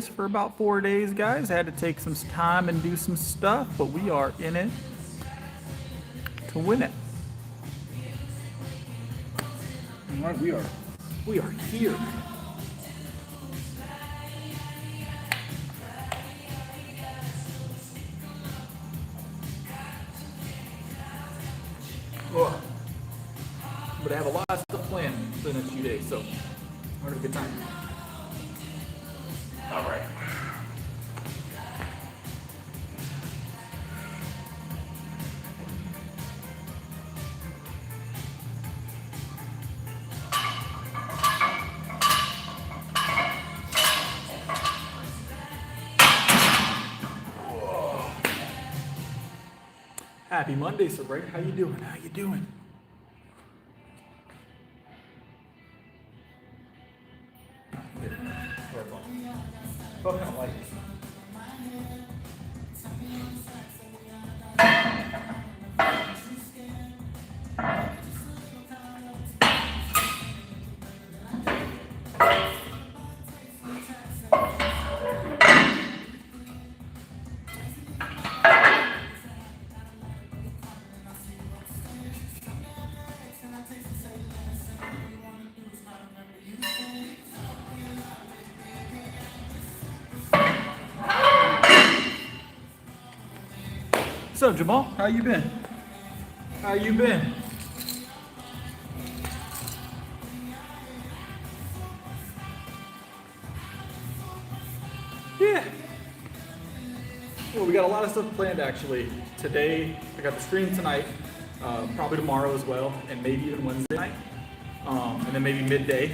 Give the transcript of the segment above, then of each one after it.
for about 4 days, guys. Had to take some time and do some stuff, but we are in it to win it. All right, We are here. Oh, but I have a lot of stuff planned for the next few days, so we're having a good time. All right. Happy Monday, so right? How you doing? How you doing? Oh, kind of like it. What's up, Jamal? How you been? How you been? Yeah. Well, we got a lot of stuff planned actually. Today, I got the stream tonight, probably tomorrow as well, and maybe even Wednesday night, and then maybe midday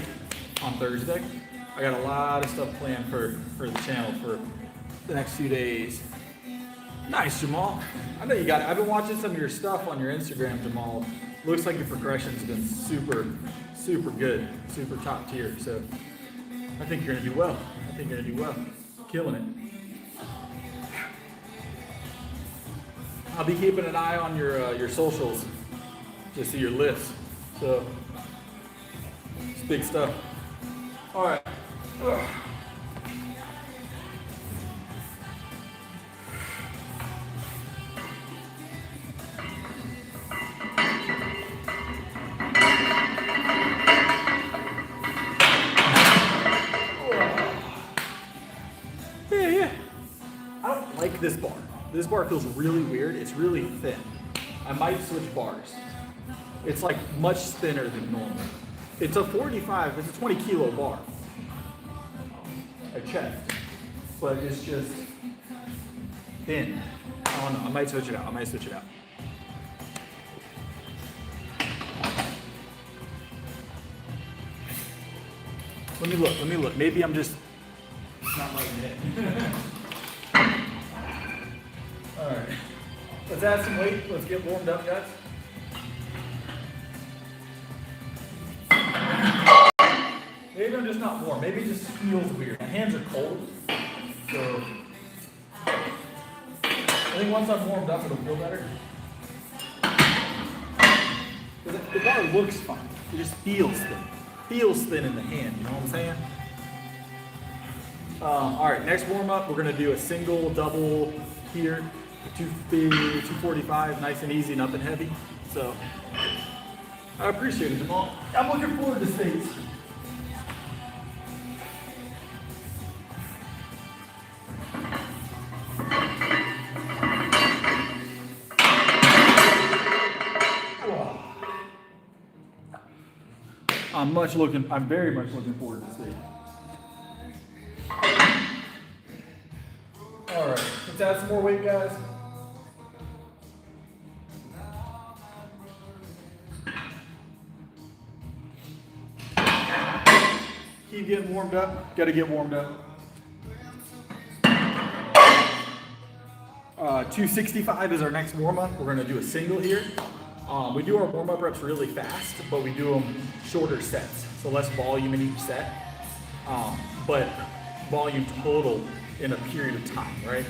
on Thursday. I got a lot of stuff planned for the channel for the next few days. Nice, Jamal. I know you got it. I've been watching some of your stuff on your Instagram, Jamal. Looks like your progression's been super, super good, super top tier. So I think you're gonna do well. I think you're gonna do well. Killing it. I'll be keeping an eye on your socials to see your lifts. So it's big stuff. All right. Ugh. This bar. This bar feels really weird. It's really thin. I might switch bars. It's like much thinner than normal. It's a 45, it's a 20 kilo bar. I checked, but it's just thin. I don't know, I might switch it out. Let me look. Maybe I'm just not liking it. All right, let's add some weight. Let's get warmed up, guys. Maybe I'm just not warm. Maybe it just feels weird. My hands are cold, so I think once I'm warmed up, it'll feel better. The bar looks fine. It just feels thin. Feels thin in the hand. You know what I'm saying? All right, next warm up, we're gonna do a single, double here. 245, nice and easy, nothing heavy. So I appreciate it, Jamal. I'm looking forward to States. I'm very much looking forward to States. All right, let's add some more weight, guys. Keep getting warmed up. Got to get warmed up. 265 is our next warm up. We're going to do a single here. We do our warm up reps really fast, but we do them shorter sets, so less volume in each set, but volume total in a period of time, right?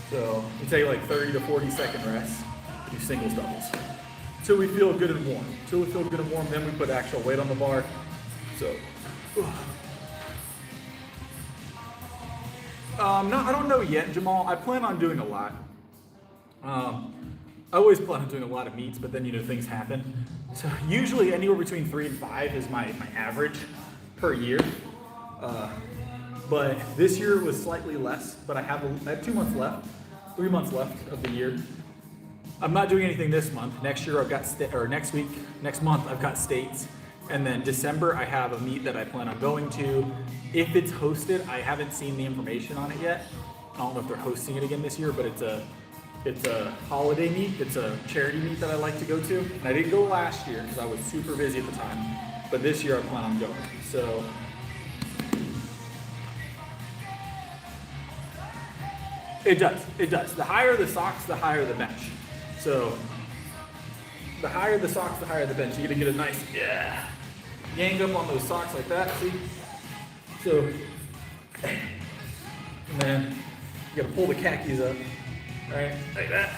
So we take like 30 to 40 second rests, do singles, doubles. Till we feel good and warm. Then we put actual weight on the bar. So No, I don't know yet, Jamal. I plan on doing a lot. I always plan on doing a lot of meets, but then things happen. So usually anywhere between 3 and 5 is my average per year. But this year was slightly less. But I have 2 months left, 3 months left of the year. I'm not doing anything this month. Next year I've got next month I've got states, and then December I have a meet that I plan on going to. If it's hosted, I haven't seen the information on it yet. I don't know if they're hosting it again this year, but it's a holiday meet. It's a charity meet that I like to go to. And I didn't go last year because I was super busy at the time, but this year I plan on going. So it does. The higher the socks, the higher the bench. So the higher the socks, the higher the bench. You're gonna get a nice yank up on those socks like that, see? So, and then you gotta pull the khakis up, right? Like that.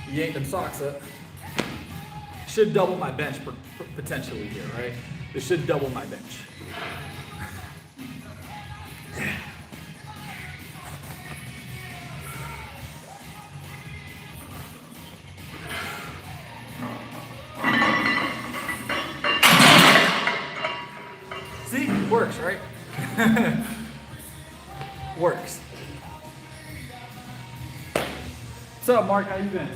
You yank them socks up. Should double my bench potentially here, right? This should double my bench. See, works, right? Works. What's up, Mark? How you been?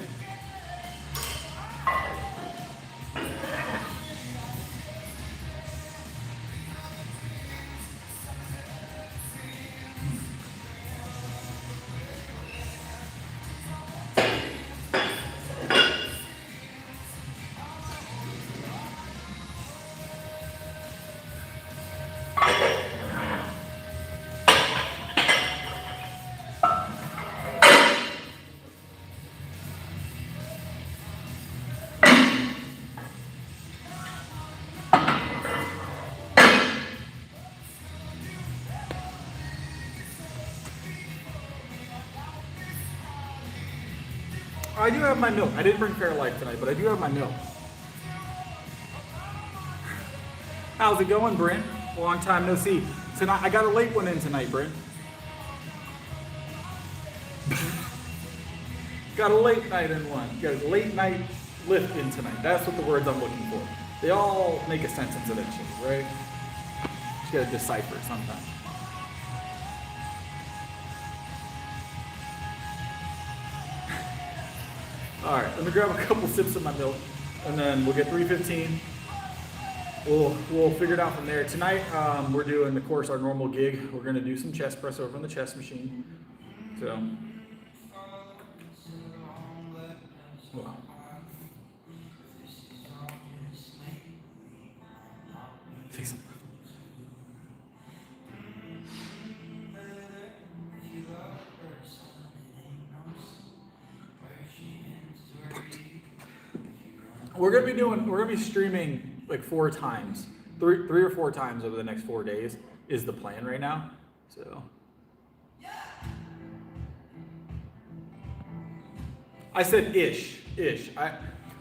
I do have my milk. I didn't bring Fairlife tonight, but I do have my milk. How's it going, Brent? Long time no see. Tonight, I got a late one in tonight, Brent. Got a late night in one. Got a late night lift in tonight. That's what the words I'm looking for. They all make a sentence eventually, right? Just gotta decipher it sometimes. All right, let me grab a couple sips of my milk, and then we'll get 3:15. We'll figure it out from there. Tonight, we're doing, of course, our normal gig. We're gonna do some chest press over on the chest machine. So, well. Take some. We're gonna be streaming like 4 times, three or 4 times over the next 4 days is the plan right now. So I said ish.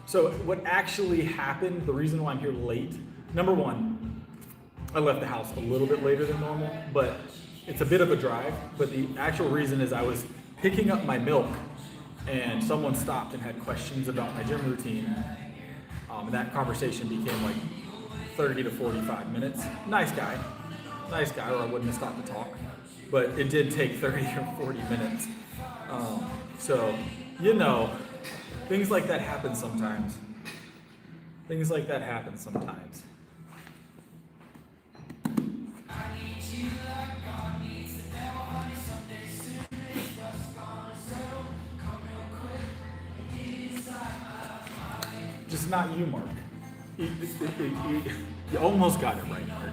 So what actually happened, the reason why I'm here late, number one, I left the house a little bit later than normal, but it's a bit of a drive. But the actual reason is I was picking up my milk and someone stopped and had questions about my gym routine. And that conversation became like 30 to 45 minutes. Nice guy, or I wouldn't have stopped to talk. But it did take 30 or 40 minutes. So, things like that happen sometimes. Just not you, Mark. You almost got it right, Mark.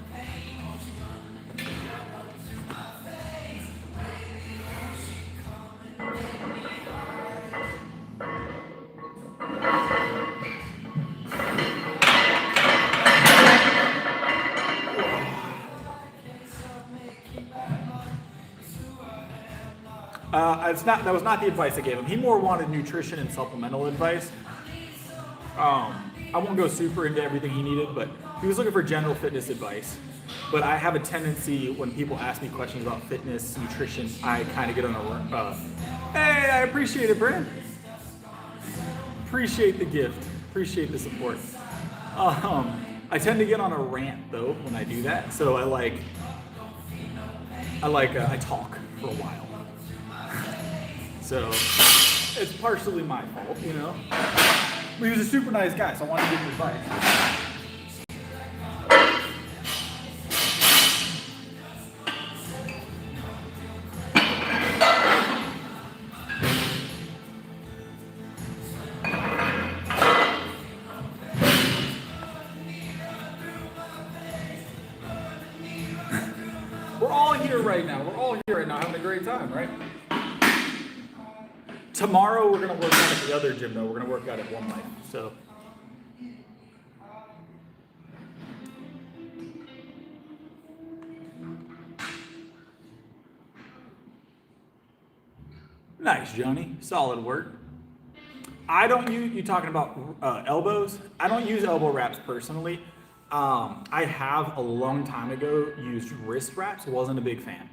That was not the advice I gave him. He more wanted nutrition and supplemental advice. I won't go super into everything he needed, but he was looking for general fitness advice. but I have a tendency when people ask me questions about fitness, nutrition, I kind of get on a hey, I appreciate it, Brent. Appreciate the gift. Appreciate the support. I tend to get on a rant though when I do that, so I talk for a while. So it's partially my fault, you know. But he was a super nice guy, so I wanted to give him advice. We're all here right now. We're all here right now having a great time, right? Tomorrow we're going to work out at the other gym though. We're going to work out at One Life. So nice, Johnny. Solid work. I don't use, you talking about elbows? I don't use elbow wraps personally. I have a long time ago used wrist wraps. Wasn't a big fan.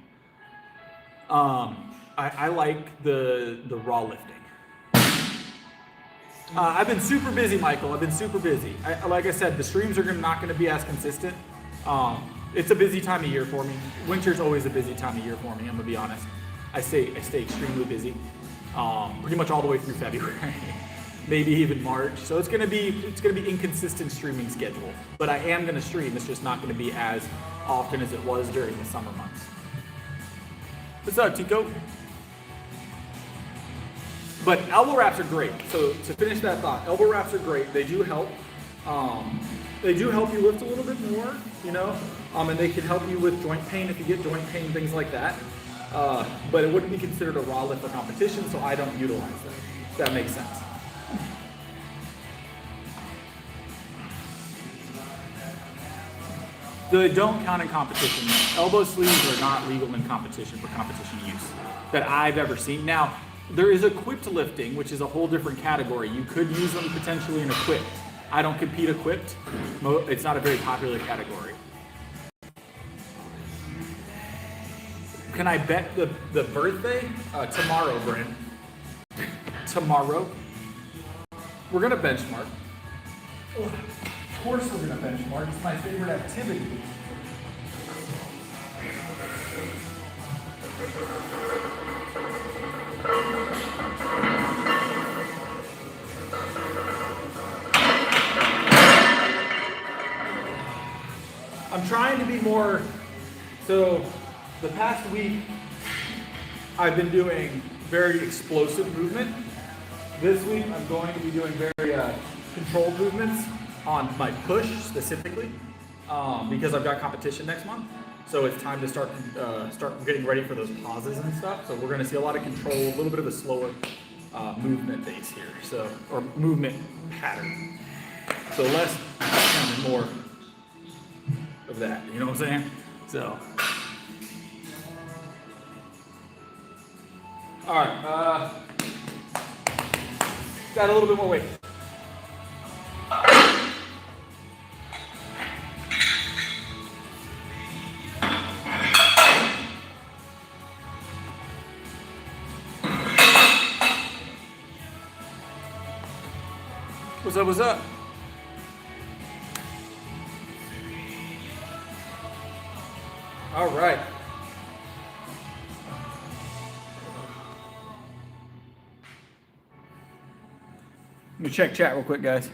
I like the raw lifting. I've been super busy, Michael. I've been super busy. Like I said, the streams are not going to be as consistent. It's a busy time of year for me. Winter's always a busy time of year for me. I'm gonna be honest. I stay extremely busy, pretty much all the way through February, maybe even March. So it's gonna be inconsistent streaming schedule. But I am gonna stream. It's just not gonna be as often as it was during the summer months. What's up, Tico? But elbow wraps are great. So to finish that thought, elbow wraps are great. They do help. They do help you lift a little bit more, you know, and they can help you with joint pain if you get joint pain, things like that. But it wouldn't be considered a raw lift for competition, so I don't utilize them. If that makes sense. They don't count in competition. Elbow sleeves are not legal in competition for competition use that I've ever seen. Now, there is equipped lifting, which is a whole different category. You could use them potentially in equipped. I don't compete equipped. It's not a very popular category. Can I bet the birthday? Tomorrow, Brent. Tomorrow. We're gonna benchmark. Oh, of course we're gonna benchmark. It's my favorite activity. I'm trying to be more, so the past week I've been doing very explosive movement. This week I'm going to be doing very controlled movements on my push specifically because I've got competition next month. So it's time to start getting ready for those pauses and stuff. So we're going to see a lot of control, a little bit of a slower movement base here, so, or movement pattern. So less and more of that, you know what I'm saying? So, all right, got a little bit more weight. What's up, what's up? All right. Let me check chat real quick, guys.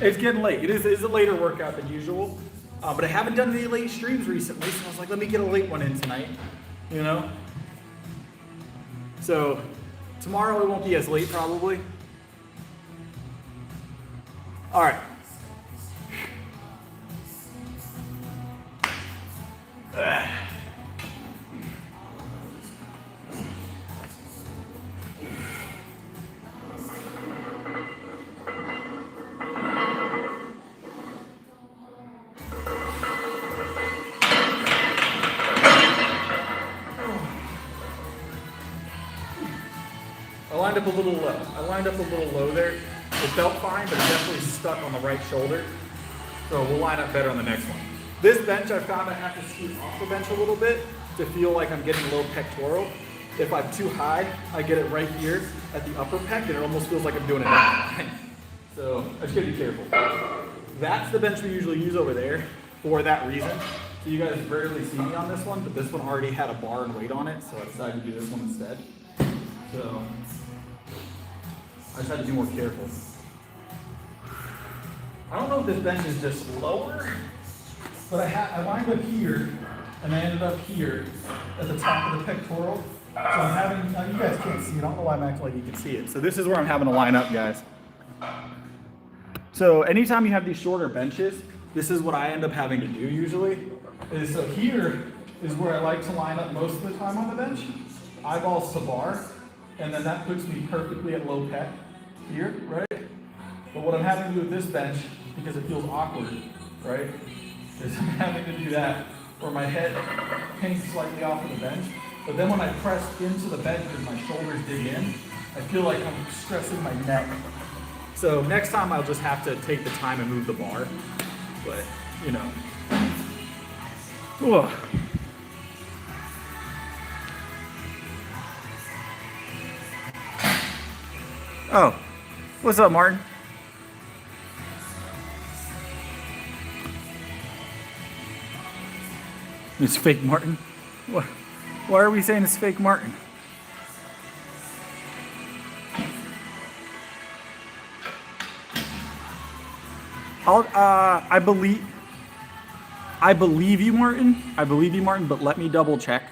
It's getting late. It is a later workout than usual. But I haven't done any late streams recently, so I was like, let me get a late one in tonight, you know? So tomorrow it won't be as late probably. All right. I lined up a little low. I lined up a little low there. It felt fine, but it definitely stuck on the right shoulder. So we'll line up better on the next one. This bench, I found I have to scoot off the bench a little bit to feel like I'm getting low pectoral. If I'm too high, I get it right here at the upper pec, and it almost feels like I'm doing it. So I just gotta be careful. That's the bench we usually use over there for that reason. So you guys rarely see me on this one, but this one already had a bar and weight on it, so I decided to do this one instead. So I just had to be more careful. I don't know if this bench is just lower, but I lined up here, and I ended up here at the top of the pectoral. So I'm having, now you guys can't see it, I don't know why I'm acting like you can see it. So this is where I'm having to line up, guys. So anytime you have these shorter benches, this is what I end up having to do usually. So here is where I like to line up most of the time on the bench. Eyeballs to bar, and then that puts me perfectly at low pec here, right? But what I'm having to do with this bench, because it feels awkward, right, is I'm having to do that where my head hangs slightly off of the bench. But then when I press into the bench and my shoulders dig in, I feel like I'm stressing my neck. So next time I'll just have to take the time and move the bar. But, you know. Whoa. Oh, what's up, Martin? It's fake Martin? What? Why are we saying it's fake Martin? I believe you, Martin. I believe you, Martin, but let me double check.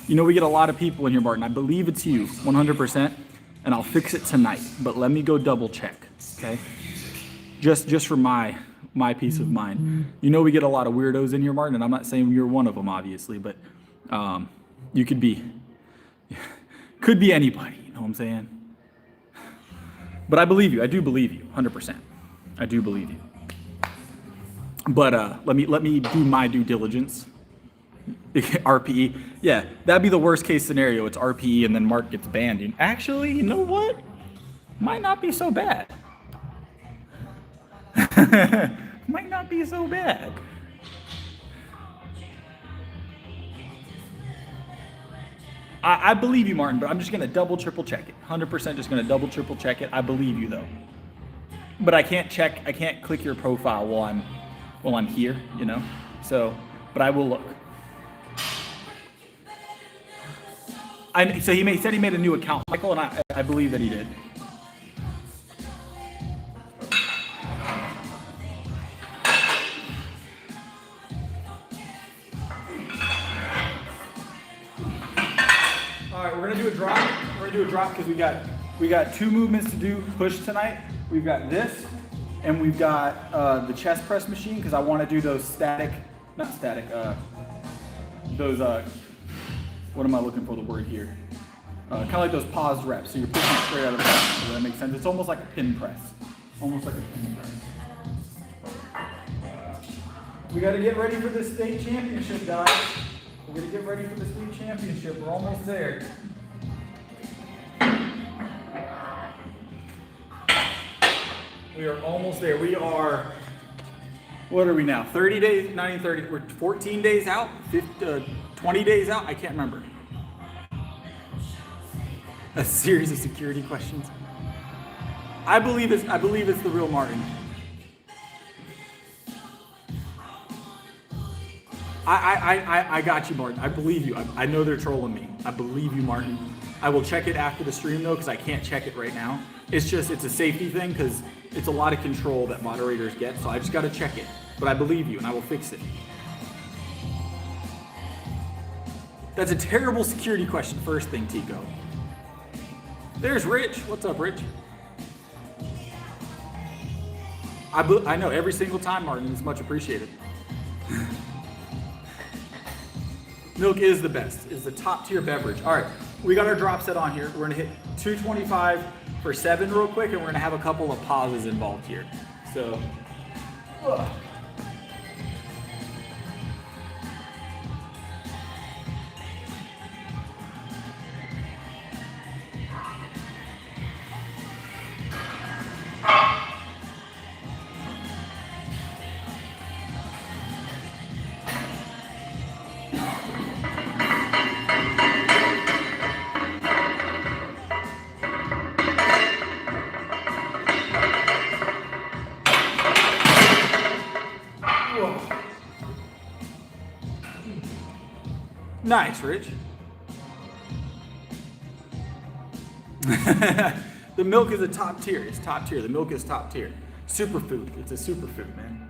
You know, we get a lot of people in here, Martin. I believe it's you, 100%, and I'll fix it tonight, but let me go double check, okay? Just for my peace of mind. You know we get a lot of weirdos in here, Martin, and I'm not saying you're one of them, obviously, but you could be anybody, you know what I'm saying? But I believe you. I do believe you, 100%. I do believe you. But let me do my due diligence. RPE, yeah, that'd be the worst case scenario. It's RPE and then Mark gets banned. Actually, you know what? Might not be so bad. Might not be so bad. I believe you, Martin, but I'm just gonna double, triple check it. 100% just gonna double, triple check it. I believe you though. But I can't click your profile while I'm here, you know? So, but I will look. So he said he made a new account, Michael, and I believe that he did. All right, we're gonna do a drop. We're gonna do a drop because we got two movements to do push tonight. We've got this, and we've got the chest press machine because I want to do those those what am I looking for the word here? Kind of like those paused reps. So you're pushing straight out of the press. Does that make sense? It's almost like a pin press. Almost like a pin press. We got to get ready for the state championship, guys. We're going to get ready for the state championship. We're almost there. We are almost there. We are, what are we now? 30 days, 90, 30. We're 14 days out, 20 days out. I can't remember. A series of security questions. I believe it's the real Martin. I got you, Martin. I believe you. I know they're trolling me. I believe you, Martin. I will check it after the stream though, because I can't check it right now. It's a safety thing because it's a lot of control that moderators get, so I just got to check it. But I believe you, and I will fix it. That's a terrible security question, first thing, Tico. There's Rich. What's up, Rich? I know, every single time, Martin. It's much appreciated. Milk is the best. It's the top tier beverage. All right, we got our drop set on here. We're gonna hit 225 for 7 real quick, and we're gonna have a couple of pauses involved here. So, Nice, Rich. The milk is a top tier. It's top tier. The milk is top tier. Superfood. It's a superfood, man.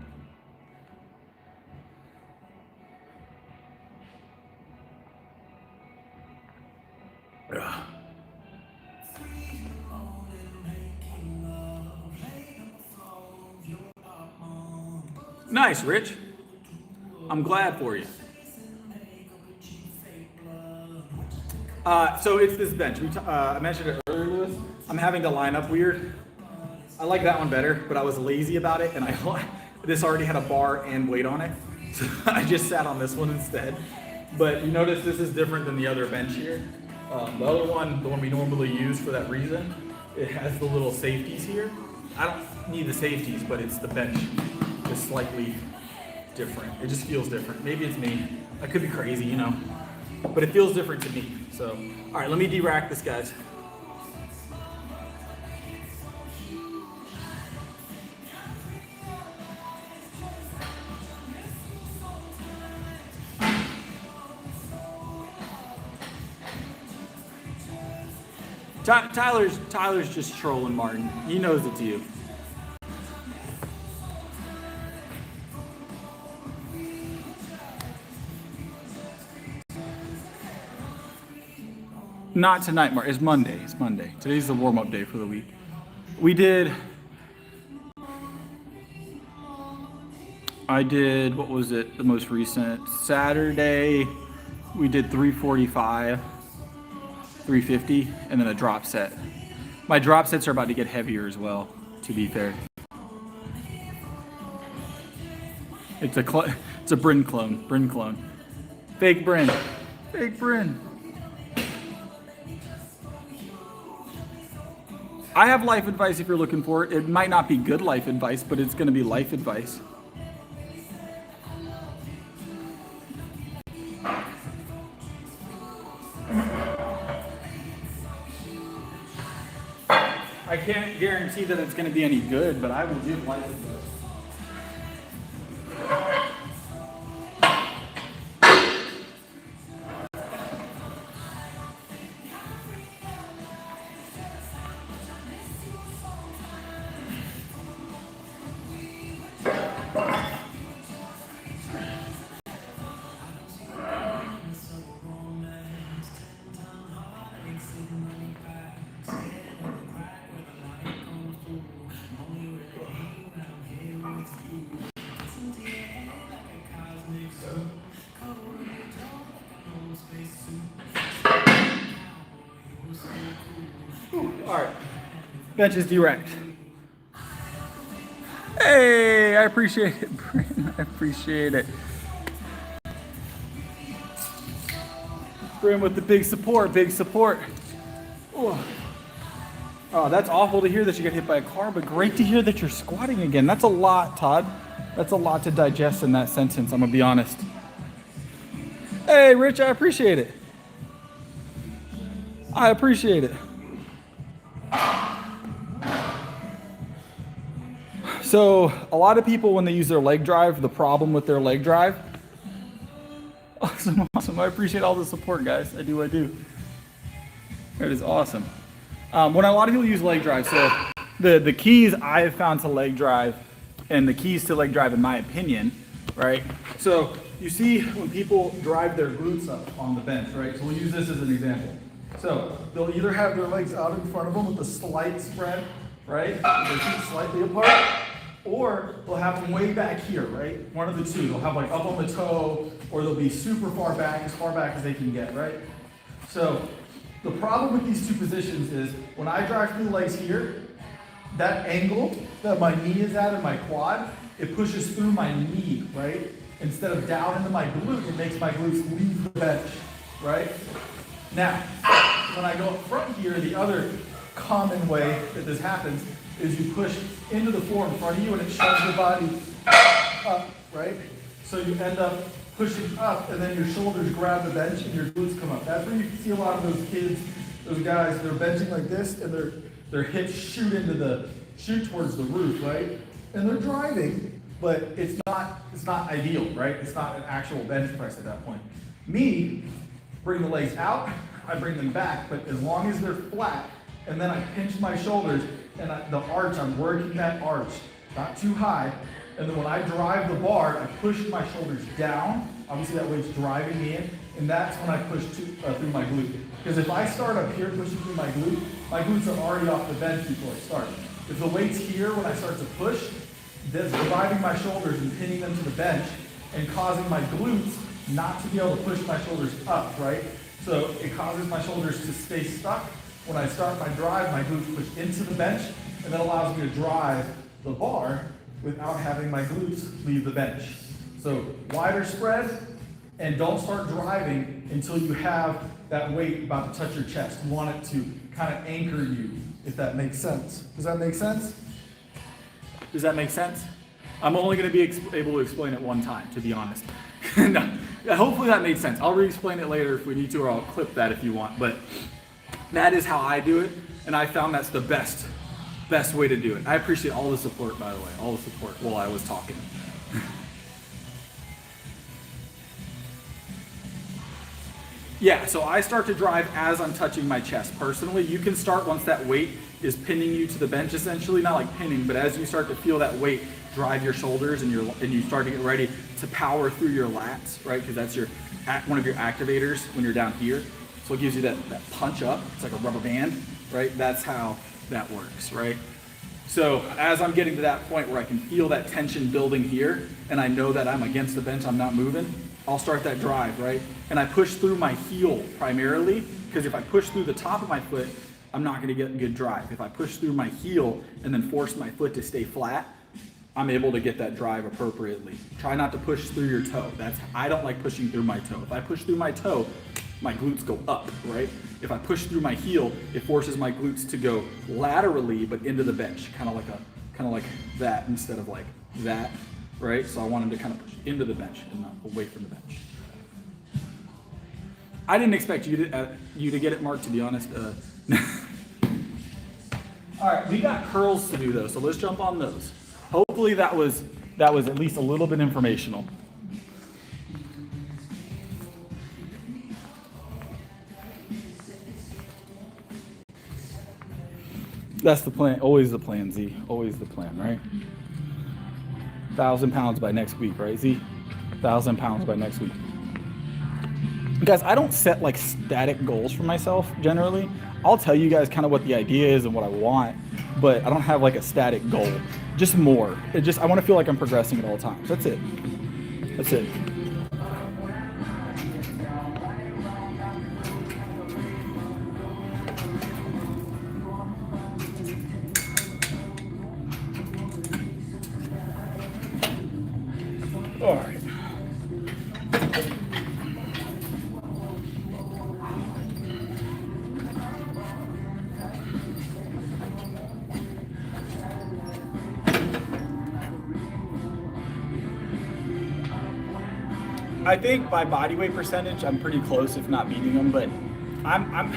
Ugh. Nice, Rich. I'm glad for you. So it's this bench. I mentioned it earlier, Lewis. I'm having to line up weird. I like that one better, but I was lazy about it, and this already had a bar and weight on it, so I just sat on this one instead. But you notice this is different than the other bench here. The other one, the one we normally use for that reason, it has the little safeties here. I don't need the safeties, but it's the bench is slightly different. It just feels different. Maybe it's me. I could be crazy, you know, but it feels different to me. So, all right, let me de-rack this, guys. Tyler's just trolling Martin. He knows it's you. Not tonight, Martin. It's Monday. It's Monday. Today's the warm-up day for the week. I did, what was it, the most recent? Saturday, we did 345. 350, and then a drop set. My drop sets are about to get heavier as well, to be fair. It's a Bryn clone. Fake Bryn. I have life advice if you're looking for it. It might not be good life advice, but it's going to be life advice. I can't guarantee that it's going to be any good, but I will give life advice. All right, bench is de-racked. Hey, I appreciate it, Bryn. I appreciate it. Bryn with the big support, Oh, that's awful to hear that you got hit by a car, but great to hear that you're squatting again. That's a lot, Todd. That's a lot to digest in that sentence, I'm gonna be honest. Hey, Rich, I appreciate it. I appreciate it. So a lot of people, when they use their leg drive, the problem with their leg drive. Awesome. I appreciate all the support, guys. I do. That is awesome. When a lot of people use leg drive, so the keys I have found to leg drive, and the keys to leg drive, in my opinion, right? So you see when people drive their glutes up on the bench, right? So we'll use this as an example. So they'll either have their legs out in front of them with a slight spread, right? Their feet slightly apart, or they'll have them way back here, right? One of the two. They'll have like up on the toe, or they'll be super far back as they can get, right? So the problem with these two positions is when I drive through the legs here, that angle that my knee is at in my quad, it pushes through my knee, right? Instead of down into my glute, it makes my glutes leave the bench, right? Now, when I go up front here, the other common way that this happens is you push into the floor in front of you and it shoves your body up, right? So you end up pushing up and then your shoulders grab the bench and your glutes come up. That's where you see a lot of those kids, those guys, they're benching like this and their hips shoot towards the roof, right? And they're driving, but it's not ideal, right? It's not an actual bench press at that point. Me, bring the legs out, I bring them back, but as long as they're flat, and then I pinch my shoulders, and the arch, I'm working that arch, not too high, and then when I drive the bar, I push my shoulders down, obviously that weight's driving me in, and that's when I push through my glute. Because if I start up here pushing through my glutes are already off the bench before I start. If the weight's here when I start to push, that's driving my shoulders and pinning them to the bench and causing my glutes not to be able to push my shoulders up, right? So it causes my shoulders to stay stuck. When I start my drive, my glutes push into the bench, and that allows me to drive the bar without having my glutes leave the bench. So wider spread, and don't start driving until you have that weight about to touch your chest. You want it to kind of anchor you, if that makes sense. Does that make sense? Does that make sense? I'm only going to be able to explain it one time, to be honest. No, hopefully that made sense. I'll re-explain it later if we need to, or I'll clip that if you want. But that is how I do it, and I found that's the best way to do it. I appreciate all the support, by the way, all the support while I was talking. Yeah, so I start to drive as I'm touching my chest. Personally, you can start once that weight is pinning you to the bench, essentially, not like pinning, but as you start to feel that weight drive your shoulders and you start to get ready to power through your lats, right? Because that's one of your activators when you're down here. So it gives you that punch up. It's like a rubber band, right? That's how that works, right? So as I'm getting to that point where I can feel that tension building here, and I know that I'm against the bench, I'm not moving, I'll start that drive, right? And I push through my heel primarily, because if I push through the top of my foot, I'm not gonna get a good drive. If I push through my heel and then force my foot to stay flat, I'm able to get that drive appropriately. Try not to push through your toe. I don't like pushing through my toe. If I push through my toe, my glutes go up, right? If I push through my heel, it forces my glutes to go laterally, but into the bench, kind of like that instead of like that, right? So I want them to kind of push into the bench and not away from the bench. I didn't expect you to get it, Mark, to be honest. All right, we got curls to do though, so let's jump on those. Hopefully that was at least a little bit informational. That's the plan, always the plan, Z. Always the plan, right? 1,000 pounds by next week, right, Z? 1,000 pounds by next week. Guys, I don't set like static goals for myself generally. I'll tell you guys kind of what the idea is and what I want, but I don't have like a static goal. Just more. I want to feel like I'm progressing at all times. That's it. That's it. All right. I think by body weight percentage, I'm pretty close, if not beating them, but I'm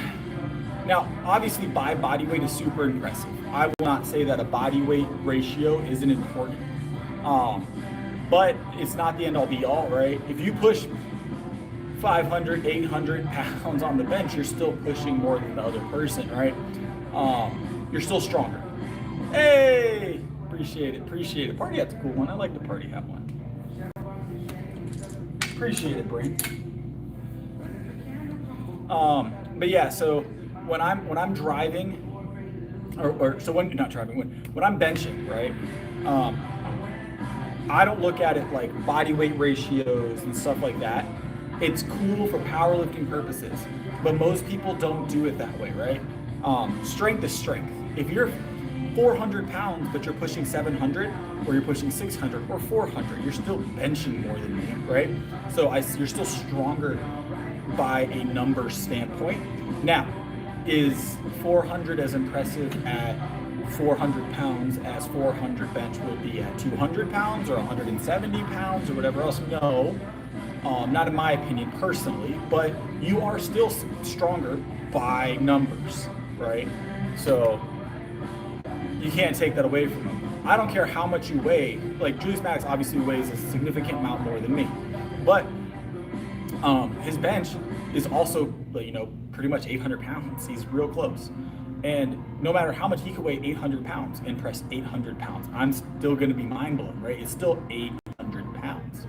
now, obviously by body weight is super impressive. I will not say that a body weight ratio isn't important. But it's not the end all be all, right? If you push 500, 800 pounds on the bench, you're still pushing more than the other person, right? You're still stronger. Hey, appreciate it. Party hat's a cool one. I like the party hat one. Appreciate it, Brain. But yeah, so when I'm driving, when I'm benching, right? I don't look at it like body weight ratios and stuff like that. It's cool for powerlifting purposes, but most people don't do it that way, right? Strength is strength. If you're 400 pounds, but you're pushing 700, or you're pushing 600 or 400, you're still benching more than me, right? So you're still stronger by a number standpoint. Now, is 400 as impressive at 400 pounds as 400 bench would be at 200 pounds or 170 pounds or whatever else? No, not in my opinion personally, but you are still stronger by numbers, right? So you can't take that away from him. I don't care how much you weigh. Like Julius Maddox obviously weighs a significant amount more than me, but his bench is also, pretty much 800 pounds. He's real close. And no matter how much he could weigh 800 pounds and press 800 pounds, I'm still going to be mind blown, right? It's still 800 pounds.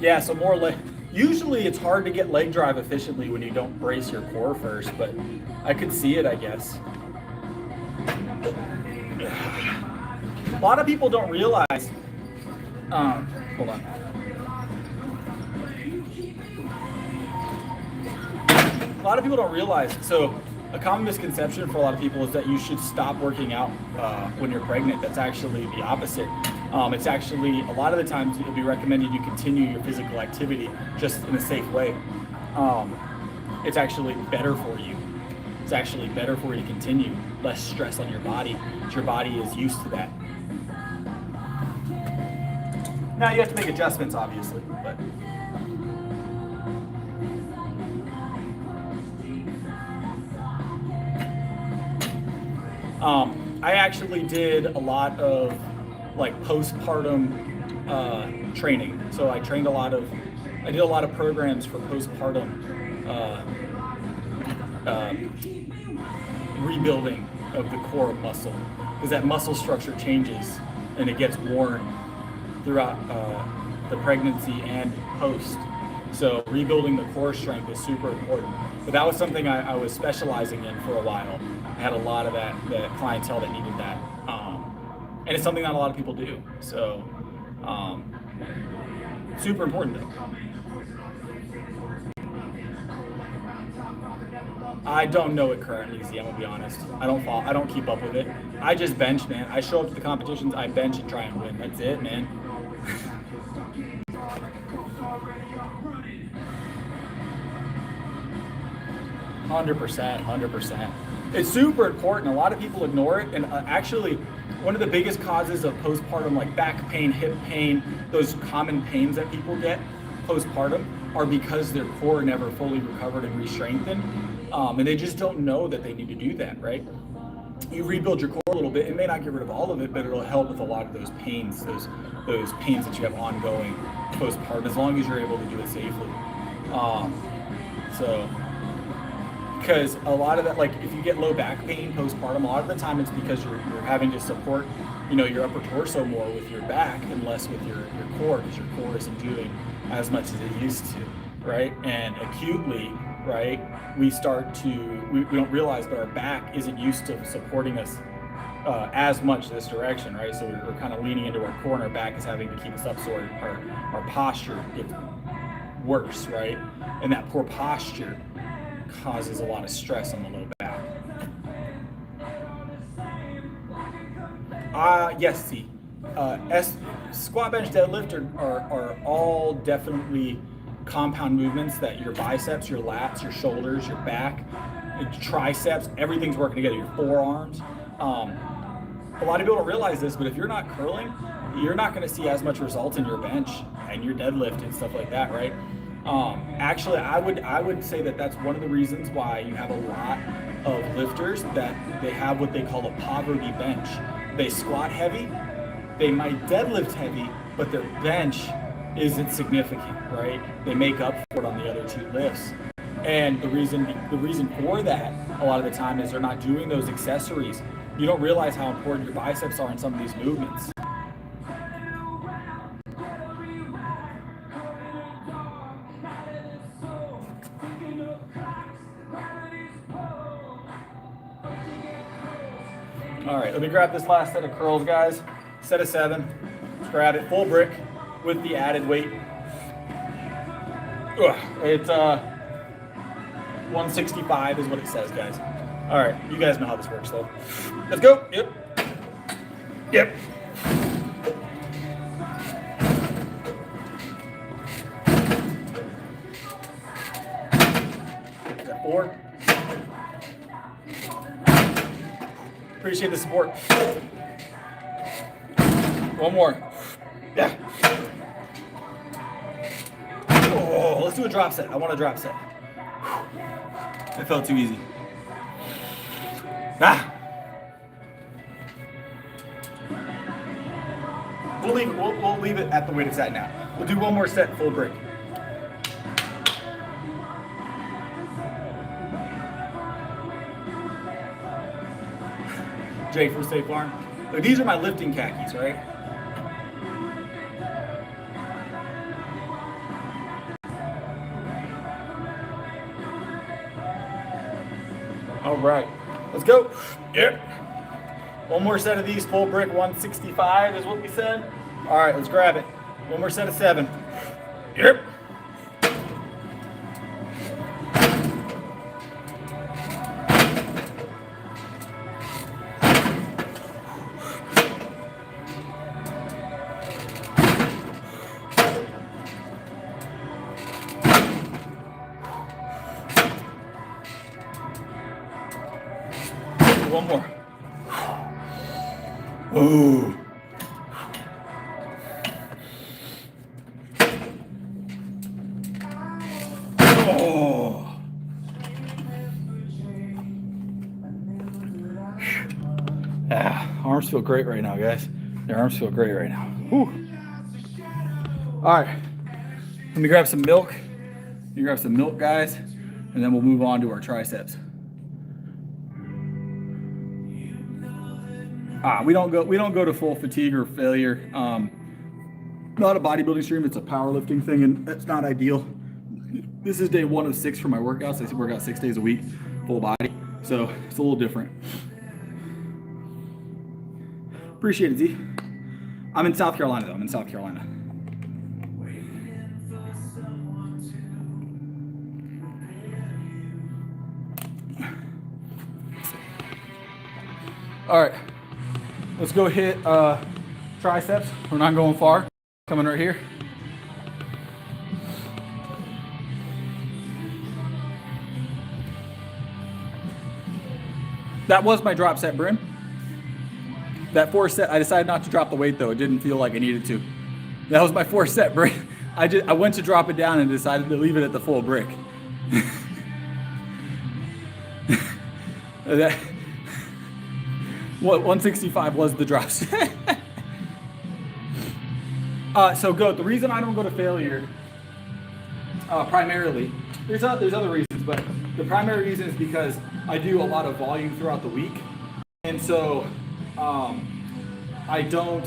Yeah, so more leg. Usually it's hard to get leg drive efficiently when you don't brace your core first, but I could see it, I guess. A lot of people don't realize, hold on. A lot of people don't realize, so a common misconception for a lot of people is that you should stop working out when you're pregnant. That's actually the opposite. It's actually, a lot of the times it'll be recommended you continue your physical activity just in a safe way. It's actually better for you. It's actually better for you to continue. Less stress on your body. Your body is used to that. Now you have to make adjustments, obviously, but. I actually did a lot of postpartum training. So I did a lot of programs for postpartum rebuilding of the core muscle, because that muscle structure changes and it gets worn throughout the pregnancy and post. So rebuilding the core strength is super important. But that was something I was specializing in for a while. I had a lot of that clientele that needed that. And it's something not a lot of people do. So super important though. I don't know it currently, Z, I'm gonna be honest. I don't keep up with it. I just bench, man. I show up to the competitions, I bench and try and win. That's it, man. 100%. It's super important. A lot of people ignore it, and actually, one of the biggest causes of postpartum, back pain, hip pain, those common pains that people get postpartum, are because their core never fully recovered and re-strengthened, and they just don't know that they need to do that, right? You rebuild your core a little bit. It may not get rid of all of it, but it'll help with a lot of those pains, those pains that you have ongoing postpartum, as long as you're able to do it safely. Because a lot of that, if you get low back pain postpartum, a lot of the time it's because you're having to support, your upper torso more with your back and less with your core, because your core isn't doing as much as it used to, right? And acutely, right, we don't realize that our back isn't used to supporting us as much this direction, right? So we're kind of leaning into our core, and our back is having to keep us up, so our posture gets worse, right? And that poor posture causes a lot of stress on the low back. Yes, see, squat, bench, deadlift are all definitely compound movements that your biceps, your lats, your shoulders, your back, your triceps, everything's working together, your forearms. A lot of people don't realize this, but if you're not curling, you're not going to see as much results in your bench and your deadlift and stuff like that, right? Actually, I would say that that's one of the reasons why you have a lot of lifters that they have what they call a poverty bench. They squat heavy, they might deadlift heavy, but their bench isn't significant, right? They make up for it on the other two lifts. And the reason for that a lot of the time is they're not doing those accessories. You don't realize how important your biceps are in some of these movements. All right, let me grab this last set of curls, guys. Set of 7. Let's grab it full brick with the added weight. It's 165 is what it says, guys. All right, you guys know how this works, though. Let's go. Yep. 4. Appreciate the support. One more. Yeah. let's do a drop set. I want a drop set. It felt too easy. Ah. We'll leave it at the weight it's at now. We'll do one more set, full brick. Jay from State Farm. Look, these are my lifting khakis, right? All right, let's go. Yep. One more set of these, full brick 165 is what we said. All right, let's grab it. One more set of 7. Yep. One more. Ooh. Oh. Yeah, arms feel great right now, guys. Their arms feel great right now. Whew. All right, let me grab some milk. Let me grab some milk, guys, and then we'll move on to our triceps. We don't go to full fatigue or failure. Not a bodybuilding stream, it's a powerlifting thing, and that's not ideal. This is day 1 of 6 for my workouts. I work out 6 days a week, full body, so it's a little different. Appreciate it, Z. I'm in South Carolina, though. I'm in South Carolina. All right. Let's go hit triceps. We're not going far. Coming right here. That was my drop set, Bryn. That 4 set, I decided not to drop the weight though. It didn't feel like I needed to. That was my 4 set, Bryn. I went to drop it down and decided to leave it at the full brick. That, 165 was the drop set. So GOAT, the reason I don't go to failure, primarily, there's other reasons, but the primary reason is because I do a lot of volume throughout the week. And so I don't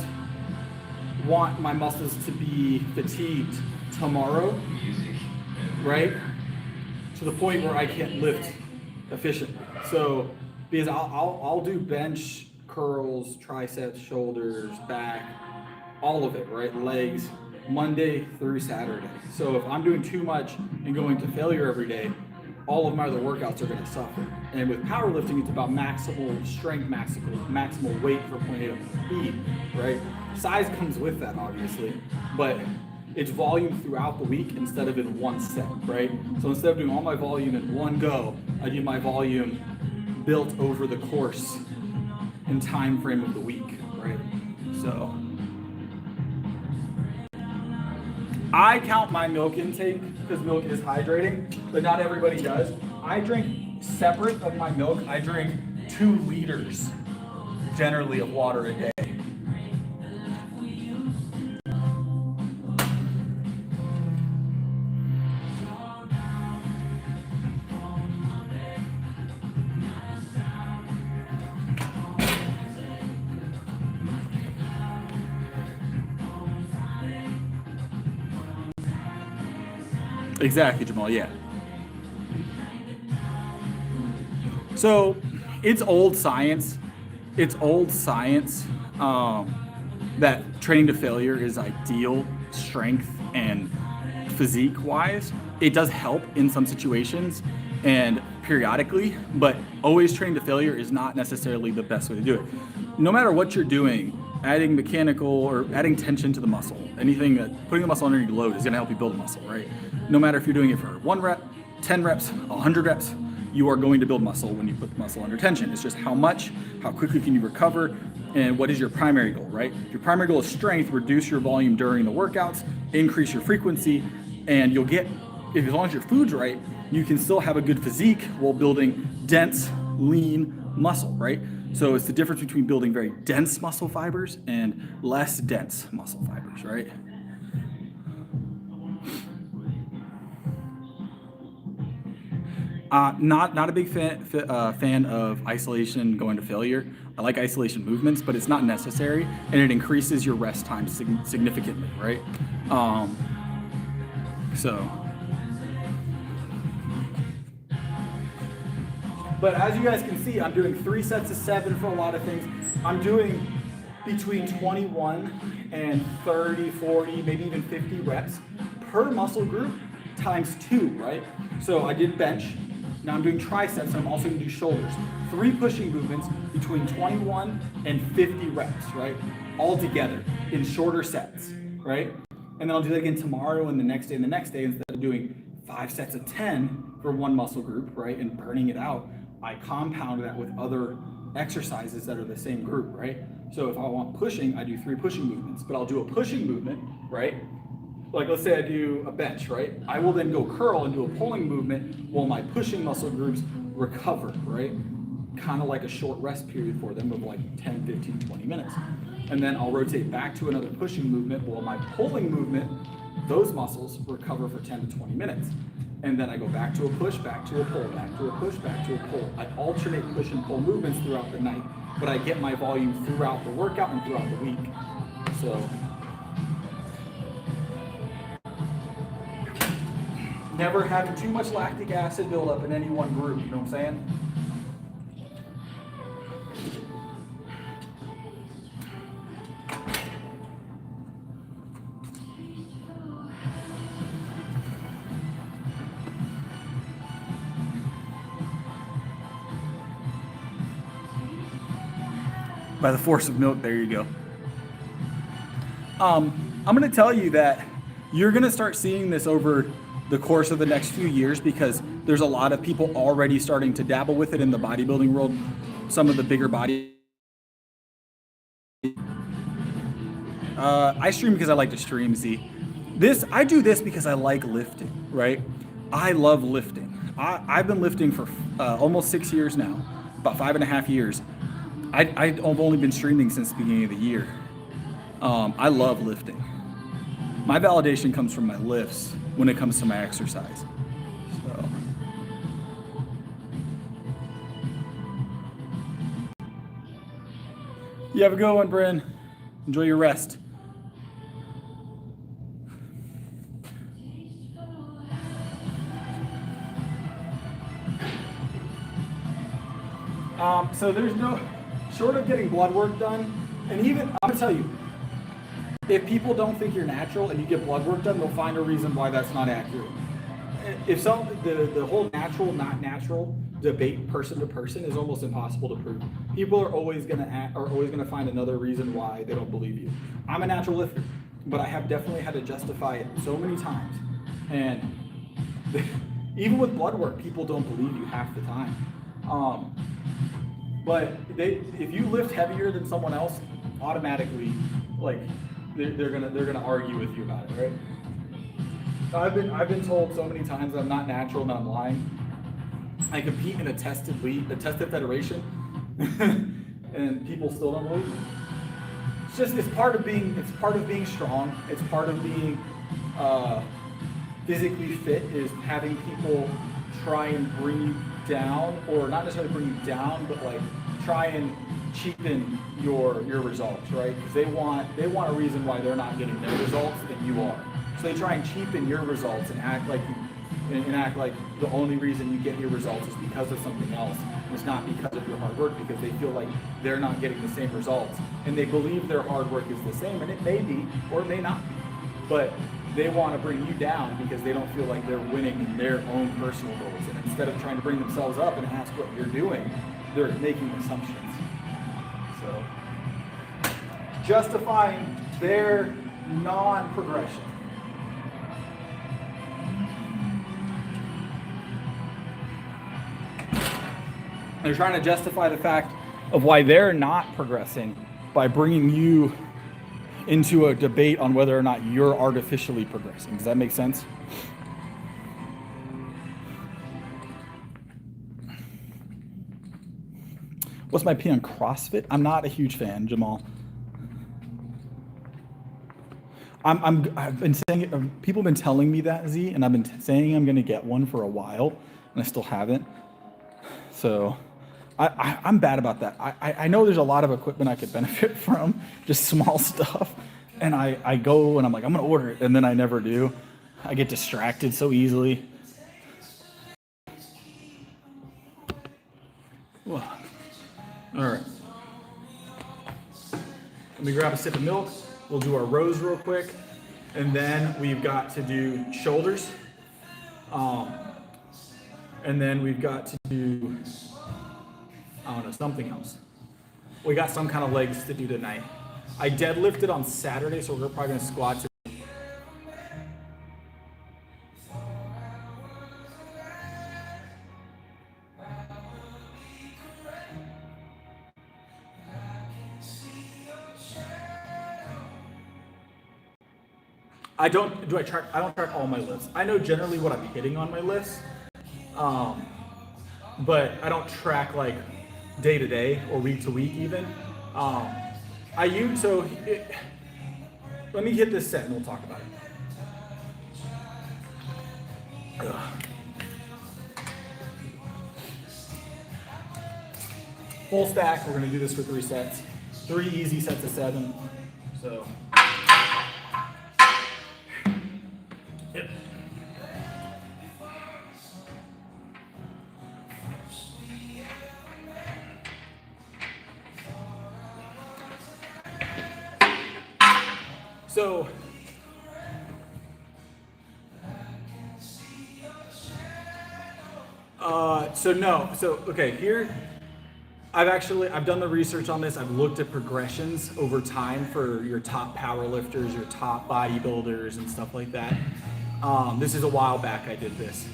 want my muscles to be fatigued tomorrow, right? To the point where I can't lift efficiently. So, because I'll do bench, curls, triceps, shoulders, back, all of it, right? Legs, Monday through Saturday. So if I'm doing too much and going to failure every day, all of my other workouts are going to suffer. And with powerlifting, it's about maximal strength, maximal weight for point A to point B, right? Size comes with that, obviously, but it's volume throughout the week instead of in one set, right? So instead of doing all my volume in one go, I do my volume built over the course and time frame of the week, right? So I count my milk intake because milk is hydrating, but not everybody does. I drink separate of my milk. I drink 2 liters generally of water a day. Exactly, Jamal, yeah. So it's old science. It's old science that training to failure is ideal strength and physique wise. It does help in some situations and periodically, but always training to failure is not necessarily the best way to do it. No matter what you're doing, adding mechanical or adding tension to the muscle, anything that putting the muscle underneath load is going to help you build a muscle, right? No matter if you're doing it for 1 rep, 10 reps, 100 reps, you are going to build muscle when you put the muscle under tension. It's just how much, how quickly can you recover, and what is your primary goal, right? If your primary goal is strength, reduce your volume during the workouts, increase your frequency, and you'll get if as long as your food's right, you can still have a good physique while building dense, lean muscle, right? So it's the difference between building very dense muscle fibers and less dense muscle fibers, right? Not a big fan of isolation going to failure. I like isolation movements, but it's not necessary, and it increases your rest time significantly, right? But as you guys can see, I'm doing 3 sets of 7 for a lot of things. I'm doing between 21 and 30, 40, maybe even 50 reps per muscle group times 2, right? So I did bench. Now I'm doing triceps, and I'm also gonna do shoulders. 3 pushing movements between 21 and 50 reps, right? All together in shorter sets, right? And then I'll do that again tomorrow and the next day and the next day. Instead of doing 5 sets of 10 for one muscle group, right, and burning it out, I compound that with other exercises that are the same group, right? So if I want pushing, I do 3 pushing movements, but I'll do a pushing movement, right? Like let's say I do a bench, right? I will then go curl and do a pulling movement while my pushing muscle groups recover, right? Kind of like a short rest period for them of like 10, 15, 20 minutes. And then I'll rotate back to another pushing movement while my pulling movement, those muscles recover for 10 to 20 minutes. And then I go back to a push, back to a pull, back to a push, back to a pull. I alternate push and pull movements throughout the night, but I get my volume throughout the workout and throughout the week. So never having too much lactic acid buildup in any one group, you know what I'm saying? By the force of milk, there you go. I'm going to tell you that you're going to start seeing this over the course of the next few years because there's a lot of people already starting to dabble with it in the bodybuilding world. Some of the bigger body. I stream because I like to stream, Z. I do this because I like lifting, right? I love lifting. I've been lifting for almost 6 years now, about 5.5 years. I've only been streaming since the beginning of the year. I love lifting. My validation comes from my lifts when it comes to my exercise. So. You have a good one, Bryn. Enjoy your rest. So there's no, short of getting blood work done, and even, I'm gonna tell you, if people don't think you're natural and you get blood work done, they'll find a reason why that's not accurate. If the whole natural, not natural debate person to person is almost impossible to prove. People are always gonna find another reason why they don't believe you. I'm a natural lifter, but I have definitely had to justify it so many times. And even with blood work, people don't believe you half the time. But if you lift heavier than someone else, automatically, like they're gonna argue with you about it, right? I've been told so many times that I'm not natural and I'm lying. I compete in a tested federation, and people still don't believe me. It's part of being strong. It's part of being physically fit, is having people try and bring you down, or not necessarily bring you down, but like try and cheapen your results, right? Because they want a reason why they're not getting their results and you are. So they try and cheapen your results and act like the only reason you get your results is because of something else. It's not because of your hard work, because they feel like they're not getting the same results, and they believe their hard work is the same, and it may be or it may not be, but they want to bring you down because they don't feel like they're winning in their own personal goals. And instead of trying to bring themselves up and ask what you're doing, they're making assumptions. So, justifying their non-progression. They're trying to justify the fact of why they're not progressing by bringing you into a debate on whether or not you're artificially progressing. Does that make sense? What's my opinion on CrossFit? I'm not a huge fan, Jamal. I've been saying, people have been telling me that, Z, and I've been saying I'm going to get one for a while, and I still haven't. So I'm bad about that. I know there's a lot of equipment I could benefit from, just small stuff. And I go and I'm like, I'm going to order it, and then I never do. I get distracted so easily. Well, all right. Let me grab a sip of milk. We'll do our rows real quick. And then we've got to do shoulders. And then we've got to do, I don't know, something else. We got some kind of legs to do tonight. I deadlifted on Saturday, so we're probably gonna squat today. I don't track all my lifts. I know generally what I'm hitting on my lifts, but I don't track like day to day or week to week even. Let me hit this set and we'll talk about it. Ugh. Full stack, we're gonna do this for 3 sets. 3 easy sets of 7. So. Yep. Okay, here, I've done the research on this. I've looked at progressions over time for your top power lifters, your top bodybuilders and stuff like that. This is a while back I did this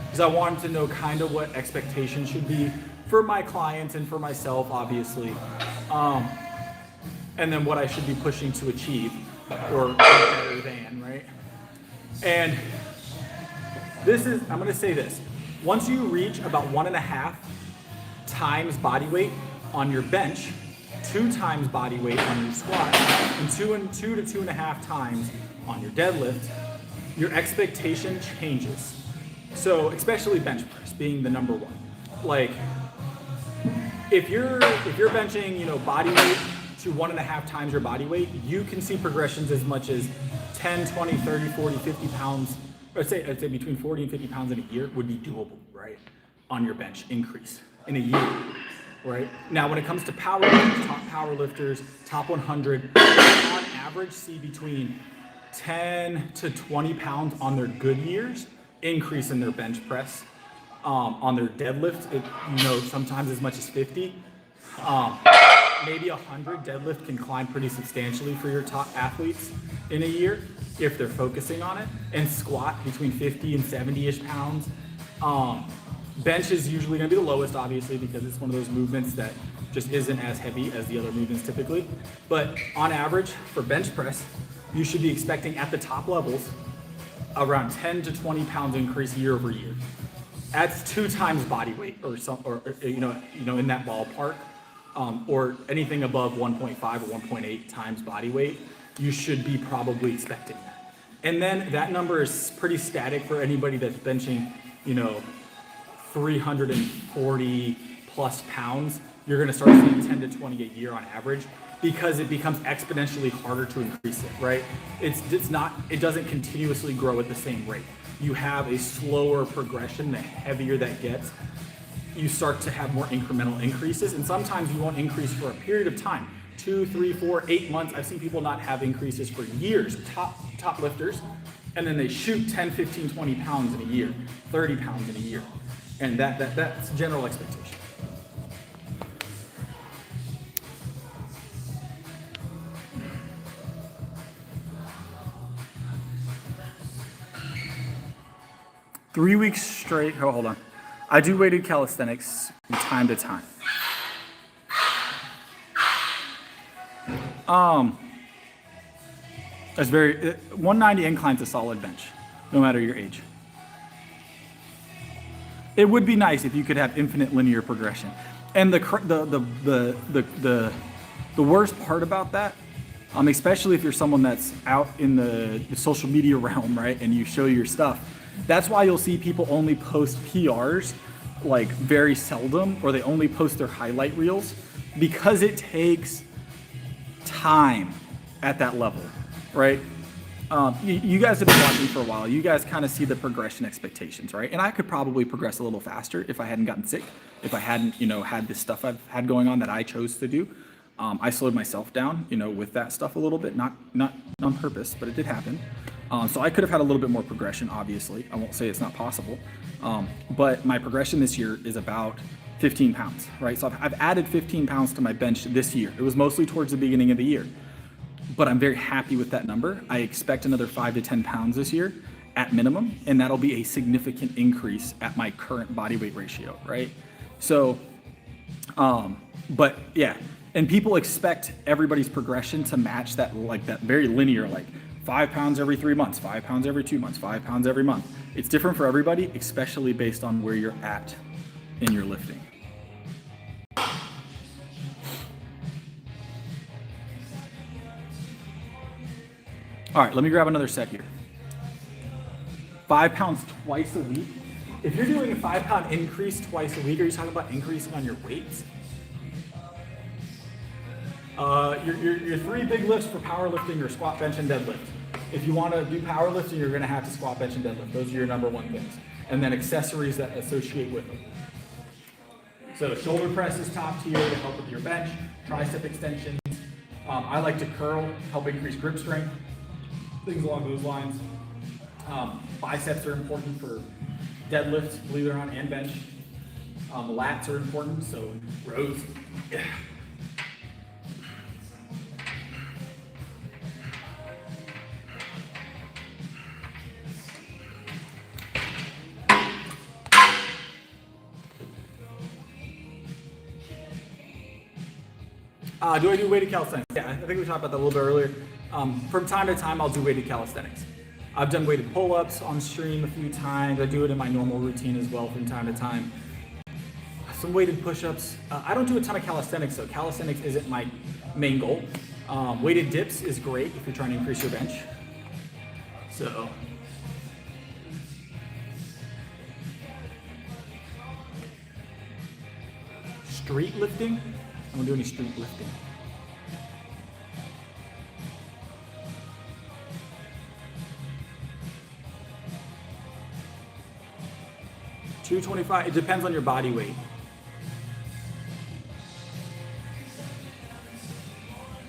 because I wanted to know kind of what expectations should be for my clients and for myself, obviously. And then what I should be pushing to achieve or better than, right? And I'm gonna say this. Once you reach about 1.5 times body weight on your bench, 2 times body weight on your squat, and 2 to 2.5 times on your deadlift, your expectation changes. So especially bench press being the number one. Like if you're benching, body weight to 1.5 times your body weight, you can see progressions as much as 10, 20, 30, 40, 50 pounds. I'd say between 40 and 50 pounds in a year would be doable, right? On your bench increase in a year, right? Now, when it comes to power lifters, top power lifters, top 100, on average see between 10 to 20 pounds on their good years increase in their bench press. On their deadlift, sometimes as much as 50. Maybe 100 deadlift can climb pretty substantially for your top athletes in a year if they're focusing on it, and squat between 50 and 70-ish pounds. Bench is usually going to be the lowest, obviously, because it's one of those movements that just isn't as heavy as the other movements typically. But on average, for bench press, you should be expecting at the top levels around 10 to 20 pounds increase year over year. That's 2 times body weight, or in that ballpark. Or anything above 1.5 or 1.8 times body weight, you should be probably expecting that. And then that number is pretty static for anybody that's benching, 340 plus pounds. You're gonna start seeing 10 to 20 a year on average because it becomes exponentially harder to increase it, right? It doesn't continuously grow at the same rate. You have a slower progression the heavier that gets. You start to have more incremental increases, and sometimes you won't increase for a period of time, 2, 3, 4, 8 months. I've seen people not have increases for years, top lifters, and then they shoot 10, 15, 20 pounds in a year, 30 pounds in a year, and that's general expectation. Three weeks straight, hold on. I do weighted calisthenics from time to time. That's 190 incline's a solid bench, no matter your age. It would be nice if you could have infinite linear progression. And the worst part about that, especially if you're someone that's out in the social media realm, right, and you show your stuff, that's why you'll see people only post PRs like very seldom, or they only post their highlight reels, because it takes time at that level, right? You guys have been watching for a while. You guys kind of see the progression expectations, right? And I could probably progress a little faster if I hadn't gotten sick, if I hadn't, had this stuff I've had going on that I chose to do. I slowed myself down, with that stuff a little bit, not on purpose, but it did happen. So I could have had a little bit more progression, obviously. I won't say it's not possible. But my progression this year is about 15 pounds, right? So I've added 15 pounds to my bench this year. It was mostly towards the beginning of the year. But I'm very happy with that number. I expect another 5 to 10 pounds this year at minimum, and that'll be a significant increase at my current body weight ratio, right? So, but yeah, and people expect everybody's progression to match that, like that very linear, like 5 pounds every 3 months, 5 pounds every 2 months, 5 pounds every month. It's different for everybody, especially based on where you're at in your lifting. All right, let me grab another set here. 5 pounds twice a week. If you're doing a 5 pound increase twice a week, are you talking about increasing on your weights? Your 3 big lifts for powerlifting are squat, bench, and deadlift. If you want to do powerlifting, you're going to have to squat, bench, and deadlift. Those are your number 1 things. And then accessories that associate with them. So shoulder press is top tier to help with your bench, tricep extensions. I like to curl, help increase grip strength. Things along those lines. Biceps are important for deadlifts, believe it or not, and bench. Lats are important, so rows. Yeah. Do I do weighted calisthenics? Yeah, I think we talked about that a little bit earlier. From time to time, I'll do weighted calisthenics. I've done weighted pull-ups on stream a few times. I do it in my normal routine as well from time to time. Some weighted push-ups. I don't do a ton of calisthenics, though. Calisthenics isn't my main goal. Weighted dips is great if you're trying to increase your bench. So. Street lifting? I don't do any street lifting. $225, it depends on your body weight.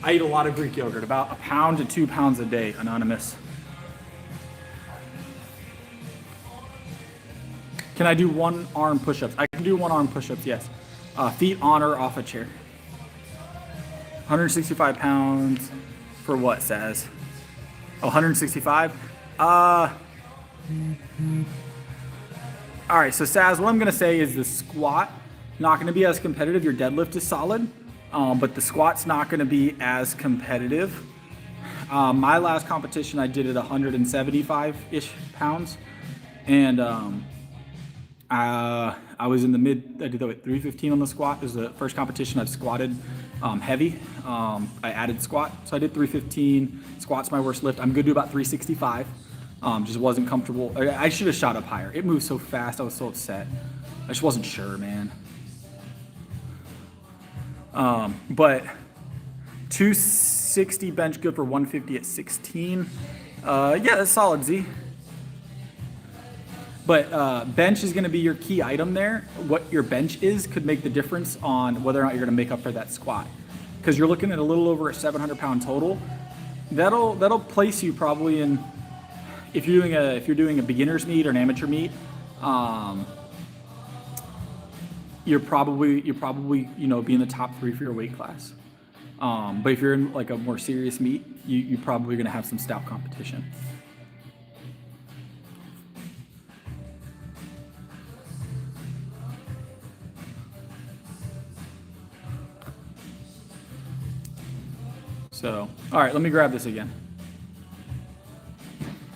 I eat a lot of Greek yogurt, about 1 pound to 2 pounds a day, Anonymous. Can I do 1 arm push-ups? I can do 1 arm push-ups, yes. Feet on or off a chair. 165 pounds for what, Saz? Oh, 165? All right, so Saz, what I'm gonna say is the squat, not gonna be as competitive. Your deadlift is solid, but the squat's not gonna be as competitive. My last competition, I did it 175-ish pounds, and I was in the I did 315 on the squat. It was the first competition I've squatted heavy. I added squat, so I did 315. Squat's my worst lift. I'm good to about 365. Just wasn't comfortable. I should have shot up higher. It moved so fast. I was so upset. I just wasn't sure, man. But 260 bench good for 150 at 16. Yeah, that's solid, Z. But bench is going to be your key item there. What your bench is could make the difference on whether or not you're going to make up for that squat. Because you're looking at a little over a 700-pound total. That'll place you probably in, if you're doing a beginner's meet or an amateur meet, you're probably be in the top 3 for your weight class. But if you're in like a more serious meet, you're probably going to have some stout competition. So, all right, let me grab this again.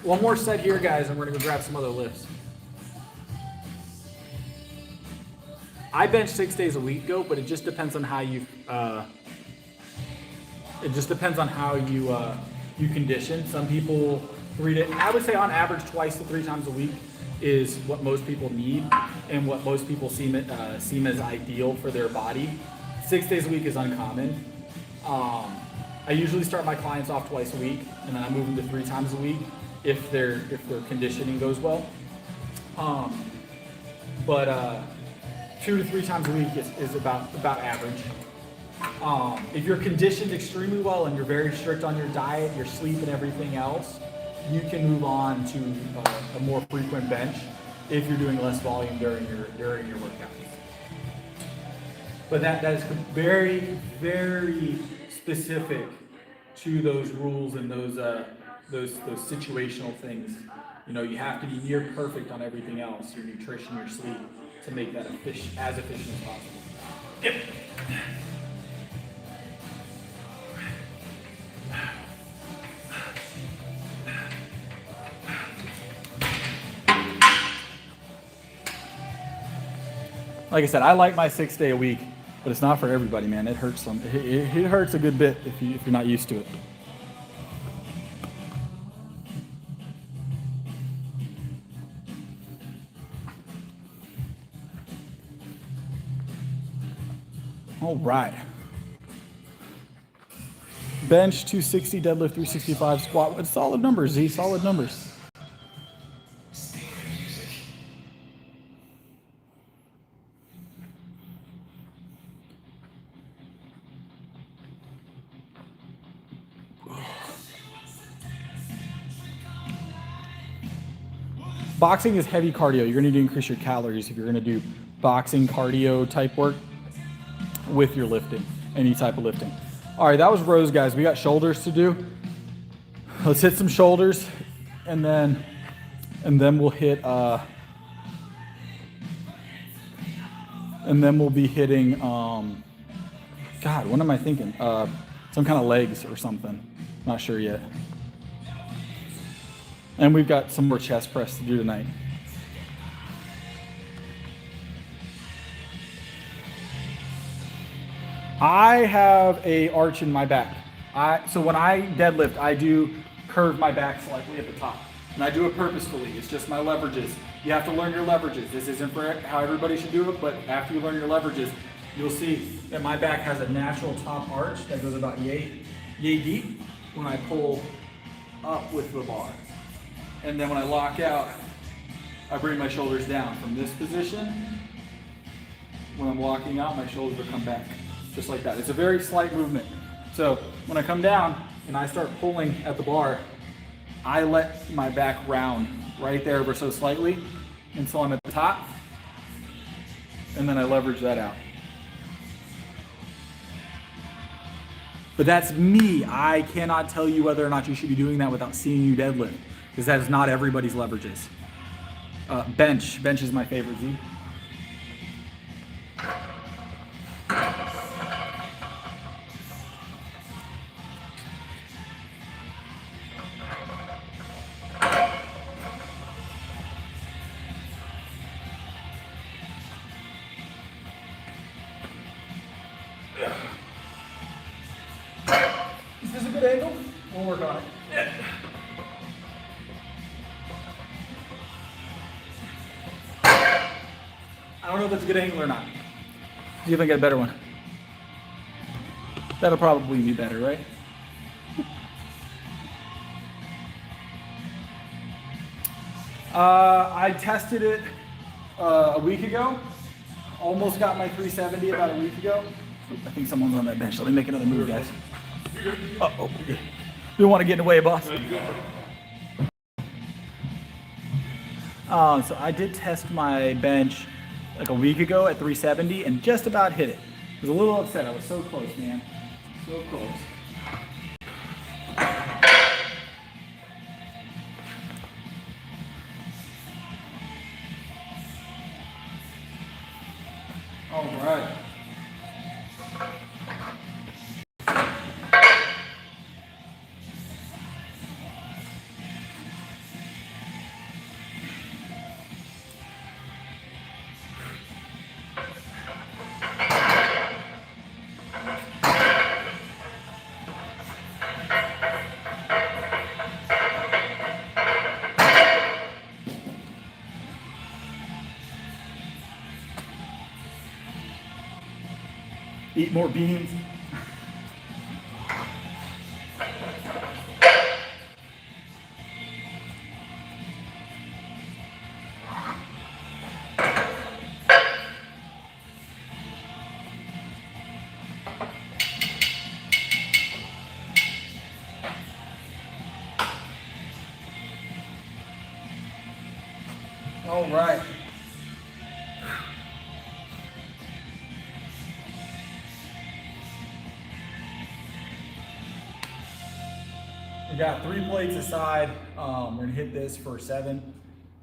One more set here, guys, and we're gonna go grab some other lifts. I bench 6 days a week, go, but it just depends on how you. It just depends on how you condition. Some people 3 days. I would say on average 2 to 3 times a week is what most people need and what most people seem as ideal for their body. 6 days a week is uncommon. I usually start my clients off twice a week, and then I move them to 3 times a week if their conditioning goes well. But 2 to 3 times a week is about average. If you're conditioned extremely well and you're very strict on your diet, your sleep, and everything else, you can move on to a more frequent bench if you're doing less volume during your workouts. But that is very, very specific to those rules and those situational things. You know, you have to be near perfect on everything else, your nutrition, your sleep, to make that as efficient as possible. Yep. Like I said, I like my 6 day a week, but it's not for everybody, man. It hurts some. It hurts a good bit if you're not used to it. All right. Bench 260, deadlift 365, squat. It's solid numbers, Z. Solid numbers. Boxing is heavy cardio. You're going to need to increase your calories if you're going to do boxing cardio type work with your lifting, any type of lifting. All right, that was rows, guys. We got shoulders to do. Let's hit some shoulders, and then we'll hit and then we'll be hitting God, what am I thinking? Some kind of legs or something. Not sure yet. And we've got some more chest press to do tonight. I have a arch in my back. So when I deadlift, I do curve my back slightly at the top. And I do it purposefully. It's just my leverages. You have to learn your leverages. This isn't for how everybody should do it, but after you learn your leverages, you'll see that my back has a natural top arch that goes about yay deep when I pull up with the bar. And then when I lock out, I bring my shoulders down from this position. When I'm locking out, my shoulders will come back, just like that. It's a very slight movement. So when I come down and I start pulling at the bar, I let my back round right there ever so slightly until I'm at the top, and then I leverage that out. But that's me. I cannot tell you whether or not you should be doing that without seeing you deadlift, because that is not everybody's leverages. Bench is my favorite, Z. Is this a good angle? We'll work on it. Yeah. I don't know if that's a good angle or not. See if I can get a better one. That'll probably be better, right? I tested it a week ago. Almost got my 370 about a week ago. I think someone's on that bench. Let me make another move, guys. Uh-oh. You don't want to get in the way, boss. So I did test my bench like a week ago at 370 and just about hit it. I was a little upset. I was so close, man. So close. All right. eat more beans. All right. We got 3 plates aside. We're gonna hit this for 7.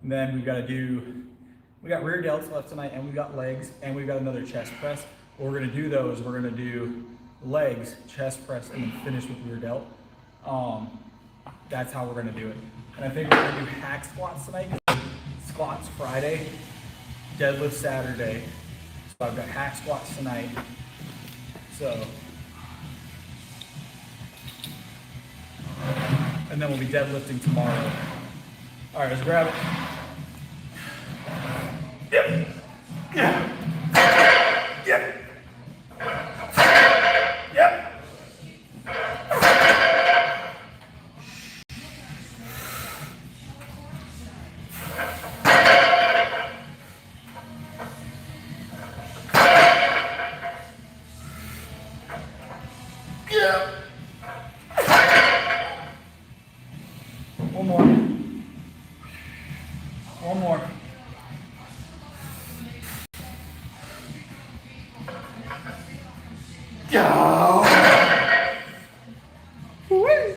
And then we got rear delts left tonight, and we've got legs, and we've got another chest press. What we're gonna do though is we're gonna do legs, chest press, and then finish with rear delt. That's how we're gonna do it. And I think we're gonna do hack squats tonight. Squats Friday, deadlift Saturday. So I've got hack squats tonight. So, and then we'll be deadlifting tomorrow. All right, let's grab it. Yep. Yeah. Yep. Yep. One more. One more. Go. Woo.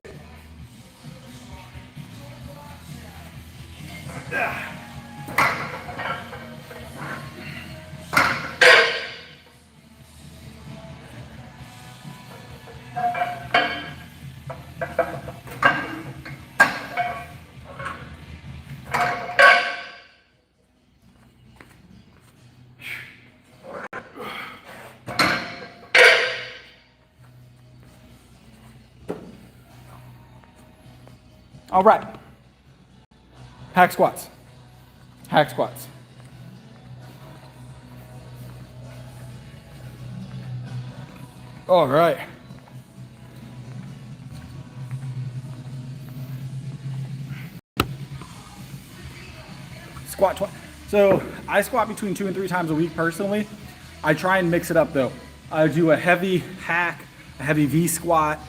All right. Hack squats. Hack squats. All right. Squat twice. So I squat between 2 and 3 times a week personally. I try and mix it up though. I do a heavy hack, a heavy V squat,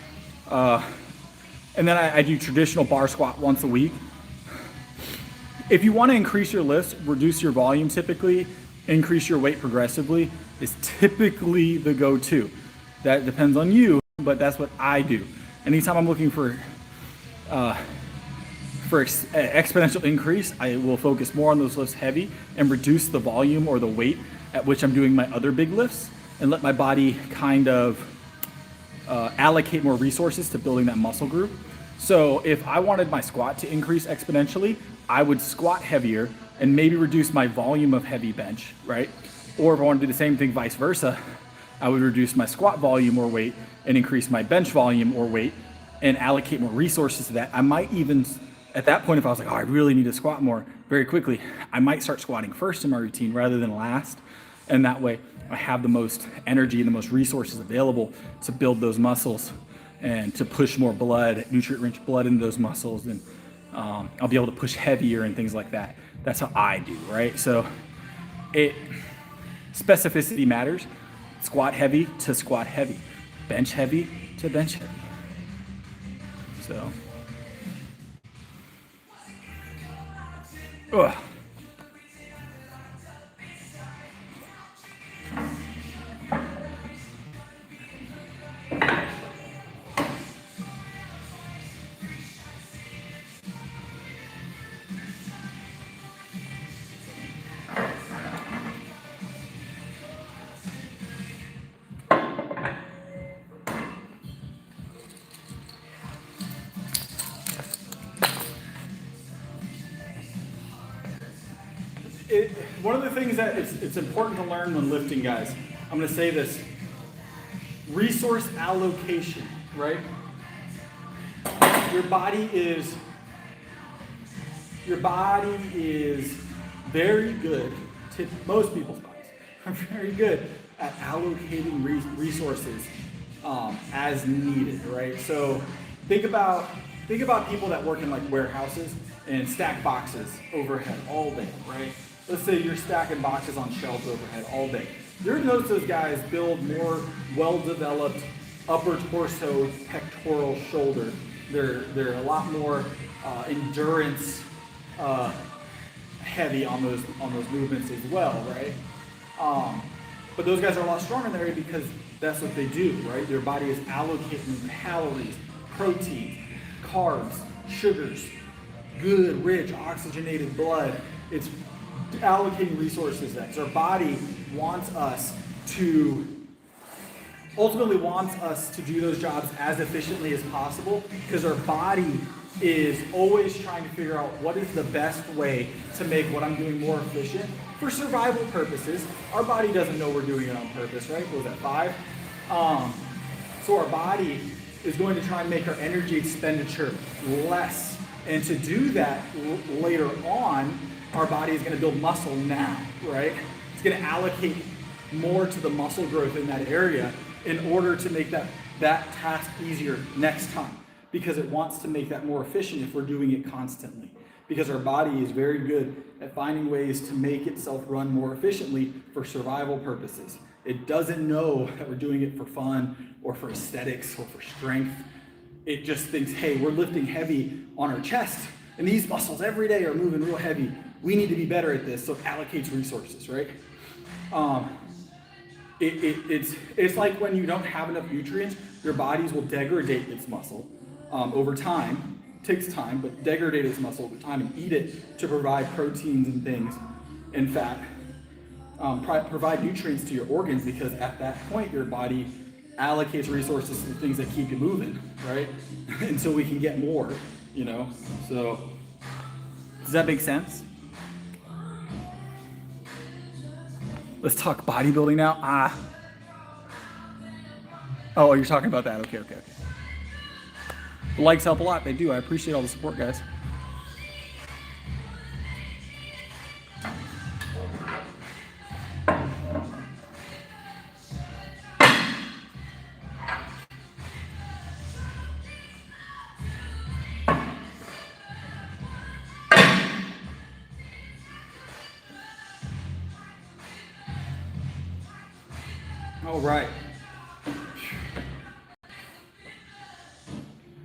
and then I do traditional bar squat once a week. If you want to increase your lifts, reduce your volume typically, increase your weight progressively is typically the go-to. That depends on you, but that's what I do. Anytime I'm looking for exponential increase, I will focus more on those lifts heavy and reduce the volume or the weight at which I'm doing my other big lifts and let my body kind of allocate more resources to building that muscle group. So if I wanted my squat to increase exponentially, I would squat heavier and maybe reduce my volume of heavy bench, right? Or if I want to do the same thing vice versa, I would reduce my squat volume or weight and increase my bench volume or weight and allocate more resources to that. I might even, at that point, if I was like, oh, I really need to squat more very quickly, I might start squatting first in my routine rather than last. And that way I have the most energy and the most resources available to build those muscles and to push more blood, nutrient-rich blood into those muscles. And I'll be able to push heavier and things like that. That's how I do, right? So specificity matters. Squat heavy to squat heavy. Bench heavy to bench heavy. So, ugh. One of the things that it's important to learn when lifting, guys, I'm going to say this, resource allocation, right? Your body is very good, to most people's bodies, are very good at allocating resources as needed, right? So think about people that work in like warehouses and stack boxes overhead all day, right? Let's say you're stacking boxes on shelves overhead all day. You're gonna notice those guys build more well-developed upper torso, pectoral shoulder. They're a lot more endurance heavy on those movements as well, right? But those guys are a lot stronger in that area because that's what they do, right? Their body is allocating calories, protein, carbs, sugars, good, rich, oxygenated blood. It's allocating resources that our body ultimately wants us to do those jobs as efficiently as possible because our body is always trying to figure out what is the best way to make what I'm doing more efficient for survival purposes. Our body doesn't know we're doing it on purpose, right? What was that, 5? So our body is going to try and make our energy expenditure less. And to do that later on, our body is going to build muscle now, right? It's going to allocate more to the muscle growth in that area in order to make that task easier next time, because it wants to make that more efficient if we're doing it constantly. Because our body is very good at finding ways to make itself run more efficiently for survival purposes. It doesn't know that we're doing it for fun or for aesthetics or for strength. It just thinks, hey, we're lifting heavy on our chest and these muscles every day are moving real heavy. We need to be better at this, so it allocates resources, right? It's like when you don't have enough nutrients, your bodies will degrade its muscle over time. It takes time, but degrade its muscle over time and eat it to provide proteins and things and fat. Provide nutrients to your organs, because at that point your body allocates resources to the things that keep you moving, right? Until we can get more, So, does that make sense? Let's talk bodybuilding now. Oh, you're talking about that. Okay. The likes help a lot. They do. I appreciate all the support, guys. All right.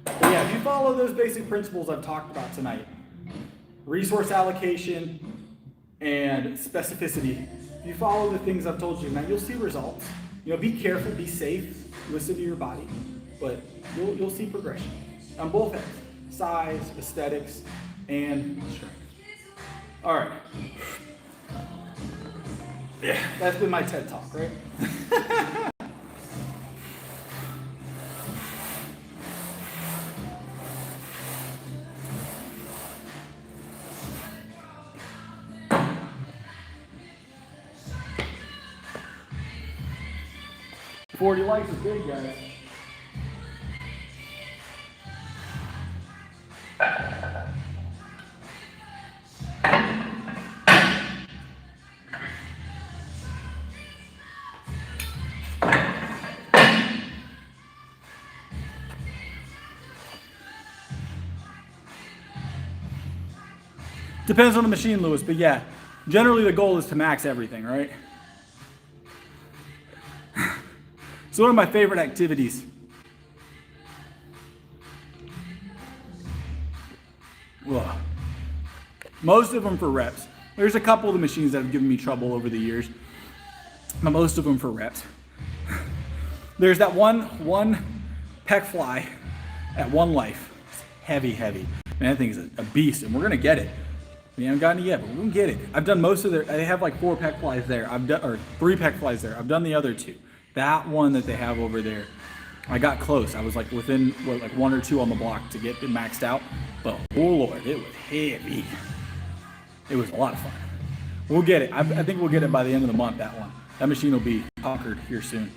But yeah, if you follow those basic principles I've talked about tonight, resource allocation and specificity, if you follow the things I've told you, man, you'll see results. Be careful, be safe, listen to your body, but you'll see progression on both ends: size, aesthetics, and strength. All right. Yeah, that's been my TED Talk, right? $40 likes is big, guys. Depends on the machine, Lewis, but yeah, generally the goal is to max everything, right? It's one of my favorite activities. Ugh. Most of them for reps. There's a couple of the machines that have given me trouble over the years, but most of them for reps. There's that one pec fly at One Life. It's heavy. Man, that thing is a beast, and we're gonna get it. We haven't gotten it yet, but we're gonna get it. I've done most of they have like 4 pec flies there. Or 3 pec flies there. I've done the other 2. That one that they have over there, I got close. I was like within 1 or 2 on the block to get it maxed out. But oh Lord, it was heavy. It was a lot of fun. We'll get it. I think we'll get it by the end of the month, that one. That machine will be conquered here soon.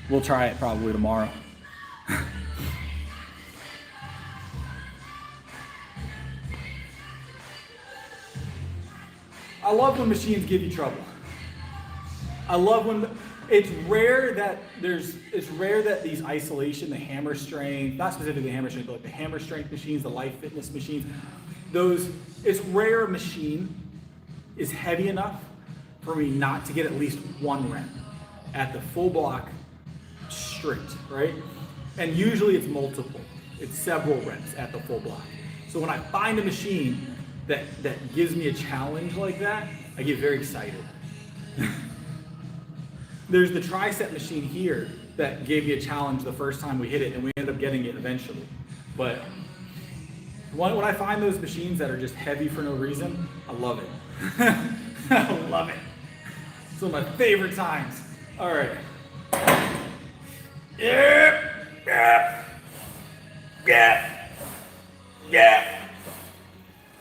We'll try it probably tomorrow. I love when machines give you trouble. I love when it's rare that these isolation, the hammer strength, not specifically the hammer strength, but like the hammer strength machines, the life fitness machines, it's rare a machine is heavy enough for me not to get at least one rep at the full block straight, right? And usually it's multiple. It's several reps at the full block. So when I find a machine that gives me a challenge like that, I get very excited. There's the tricep machine here that gave me a challenge the first time we hit it, and we ended up getting it eventually. But when I find those machines that are just heavy for no reason, I love it. I love it. It's one of my favorite times. All right. Yep. Yep. Yep. Yep.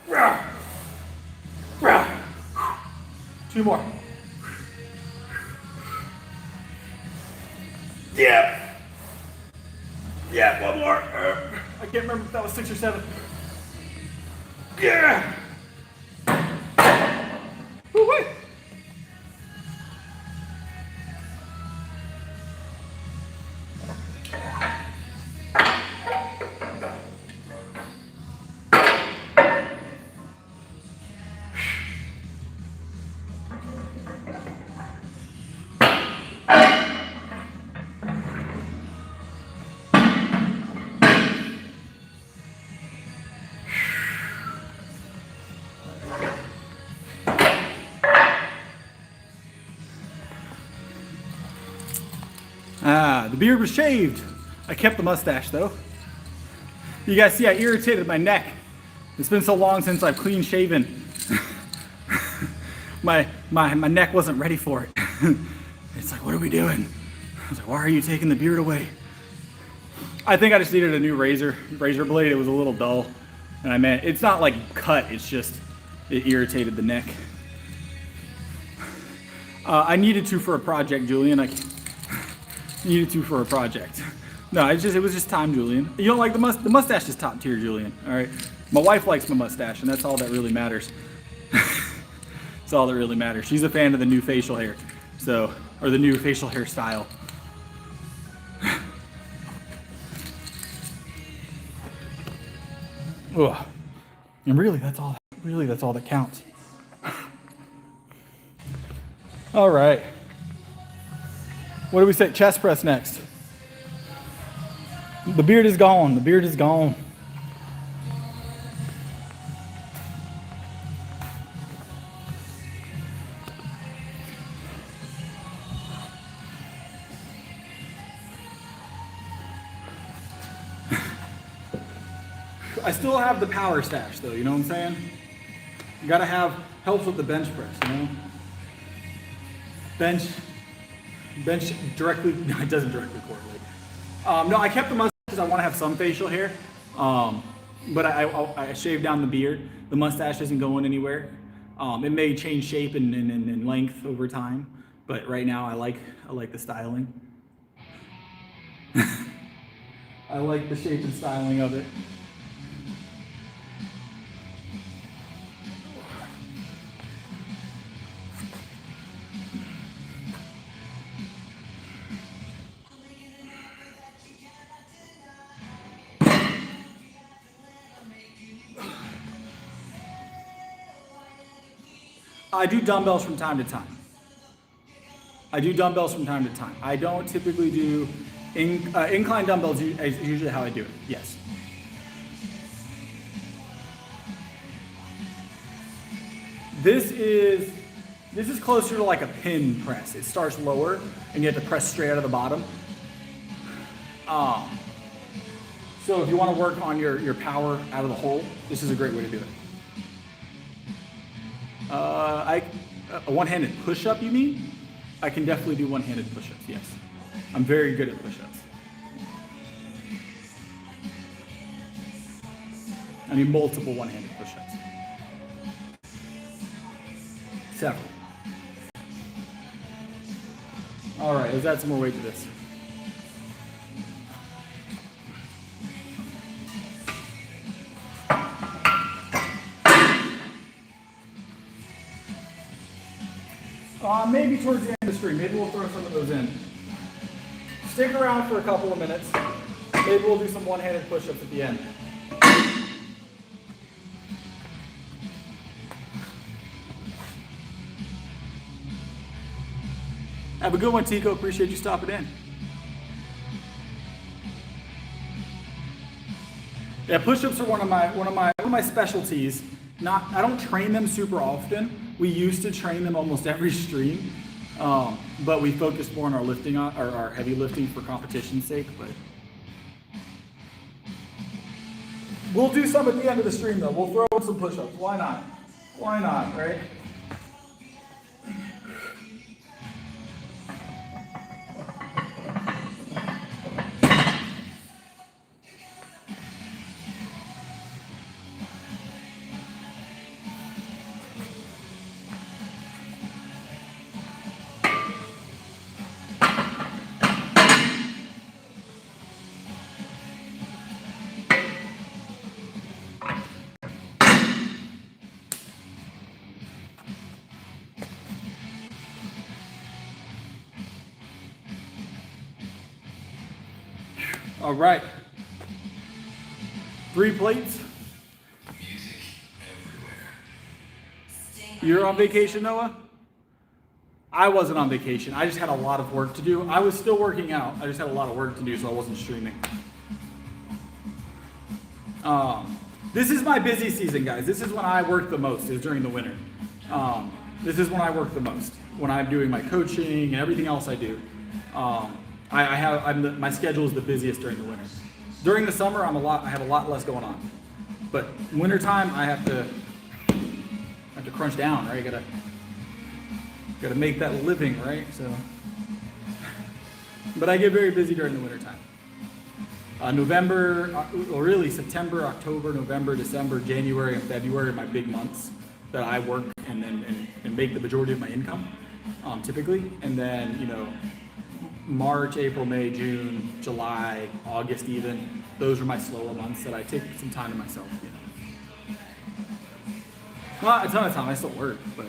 Rah. Rah. 2 more. Yeah. Yeah, 1 more. I can't remember if that was 6 or 7. Yeah. Woo-wee. The beard was shaved. I kept the mustache though. You guys see I irritated my neck. It's been so long since I've clean shaven. my neck wasn't ready for it. It's like, what are we doing? I was like, why are you taking the beard away? I think I just needed a new razor blade. It was a little dull. And it's not like cut, it's just, it irritated the neck. I needed to for a project, Julian. Needed to for a project. No, it was just time, Julian. You don't like the mustache is top tier, Julian. All right. My wife likes my mustache, and that's all that really matters. That's all that really matters. She's a fan of the new facial hair, or the new facial hairstyle. Ugh. And really, that's all that counts. All right. What do we say? Chest press next. The beard is gone. The beard is gone. I still have the power stash though, you know what I'm saying? You gotta have, helps with the bench press, you know? Bench directly, no, it doesn't directly correlate. No, I kept the mustache because I want to have some facial hair, but I shaved down the beard. The mustache isn't going anywhere. It may change shape and length over time, but right now I like the styling. I like the shape and styling of it. I do dumbbells from time to time. I don't typically do incline dumbbells. Is usually how I do it. Yes. This is closer to like a pin press. It starts lower, and you have to press straight out of the bottom. So if you want to work on your power out of the hole, this is a great way to do it. A one-handed push-up, you mean? I can definitely do one-handed push-ups, yes. I'm very good at push-ups. I mean multiple one-handed push-ups. Several. All right, let's add some more weight to this. Maybe towards the end of stream. Maybe we'll throw some of those in. Stick around for a couple of minutes. Maybe we'll do some one-handed push-ups at the end. Have a good one, Tico. Appreciate you stopping in. Yeah, push-ups are one of my specialties. I don't train them super often. We used to train them almost every stream, but we focused more on our lifting, our heavy lifting for competition's sake. But we'll do some at the end of the stream, though. We'll throw in some push-ups. Why not? Why not, right? All right. 3 plates. Music everywhere. You're on vacation, Noah? I wasn't on vacation. I just had a lot of work to do. I was still working out. I just had a lot of work to do, so I wasn't streaming. This is my busy season, guys. This is when I work the most, is during the winter. This is when I work the most, when I'm doing my coaching and everything else I do. My schedule is the busiest during the winter. During the summer, I have a lot less going on. But wintertime, I have to crunch down, right? Gotta make that living, right? So, but I get very busy during the wintertime. November, or really September, October, November, December, January, and February are my big months that I work and make the majority of my income, typically. And then, you know, March, April, May, June, July, August even, those are my slower months that I take some time to myself, you know. Not a ton of time, I still work, but.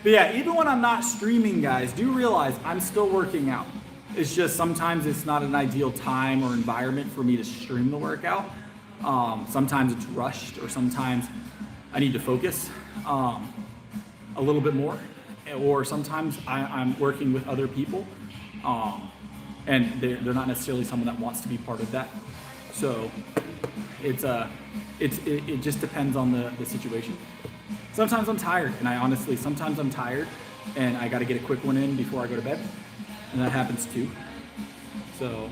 But yeah, even when I'm not streaming, guys, do realize I'm still working out. It's just sometimes it's not an ideal time or environment for me to stream the workout. Sometimes it's rushed, or sometimes I need to focus a little bit more. Or sometimes I'm working with other people, and they're not necessarily someone that wants to be part of that. So it just depends on the situation. Sometimes I'm tired, and sometimes I'm tired, and I got to get a quick one in before I go to bed, and that happens too. So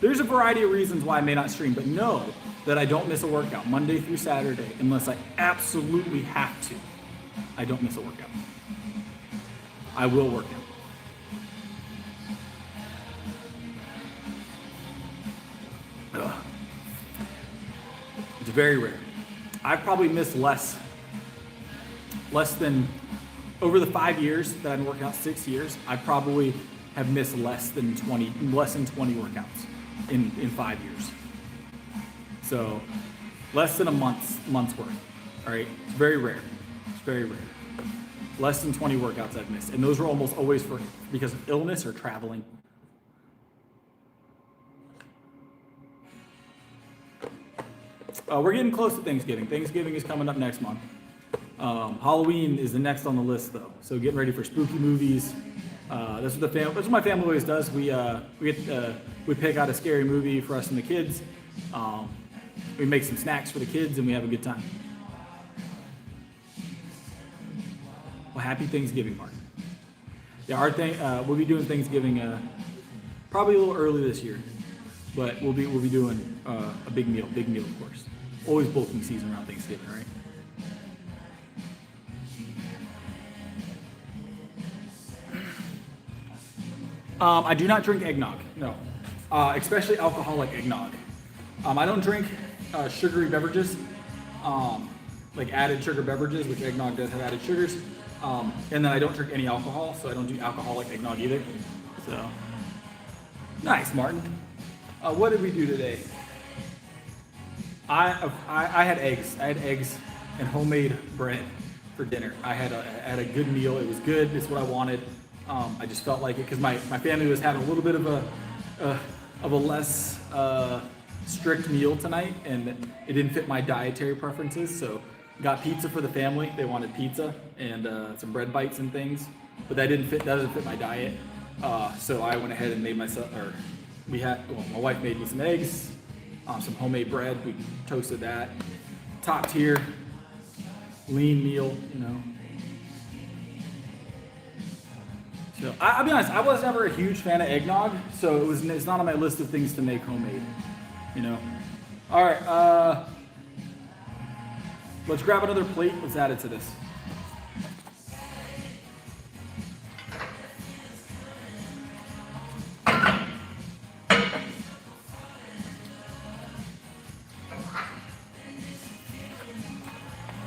there's a variety of reasons why I may not stream, but know that I don't miss a workout Monday through Saturday unless I absolutely have to. I don't miss a workout. I will work out. Ugh. It's very rare. I've probably missed less than, over the 5 years that I've been working out, 6 years, I probably have missed less than 20 workouts in 5 years. So less than a month's worth. All right, it's very rare. It's very rare. Less than 20 workouts I've missed, and those are almost always because of illness or traveling. We're getting close to Thanksgiving. Thanksgiving is coming up next month. Halloween is the next on the list, though. So getting ready for spooky movies. That's what my family always does. We pick out a scary movie for us and the kids. We make some snacks for the kids, and we have a good time. Well, happy Thanksgiving, Mark. Yeah, we'll be doing Thanksgiving probably a little early this year, but we'll be doing a big meal, of course. Always bulking season around Thanksgiving, right? I do not drink eggnog, no. Especially alcoholic eggnog. I don't drink sugary beverages, like added sugar beverages, which eggnog does have added sugars. And then I don't drink any alcohol, so I don't do alcoholic eggnog either. So, nice, Martin. What did we do today? I had eggs. I had eggs and homemade bread for dinner. I had a good meal. It was good. It's what I wanted. I just felt like it because my family was having a little bit of a less strict meal tonight, and it didn't fit my dietary preferences. So got pizza for the family. They wanted pizza and some bread bites and things, but that doesn't fit my diet. So I went ahead and made myself, my wife made me some eggs, some homemade bread. We toasted that. Top tier, lean meal, you know. So I'll be honest, I was never a huge fan of eggnog, so it's not on my list of things to make homemade, you know. All right, let's grab another plate. Let's add it to this.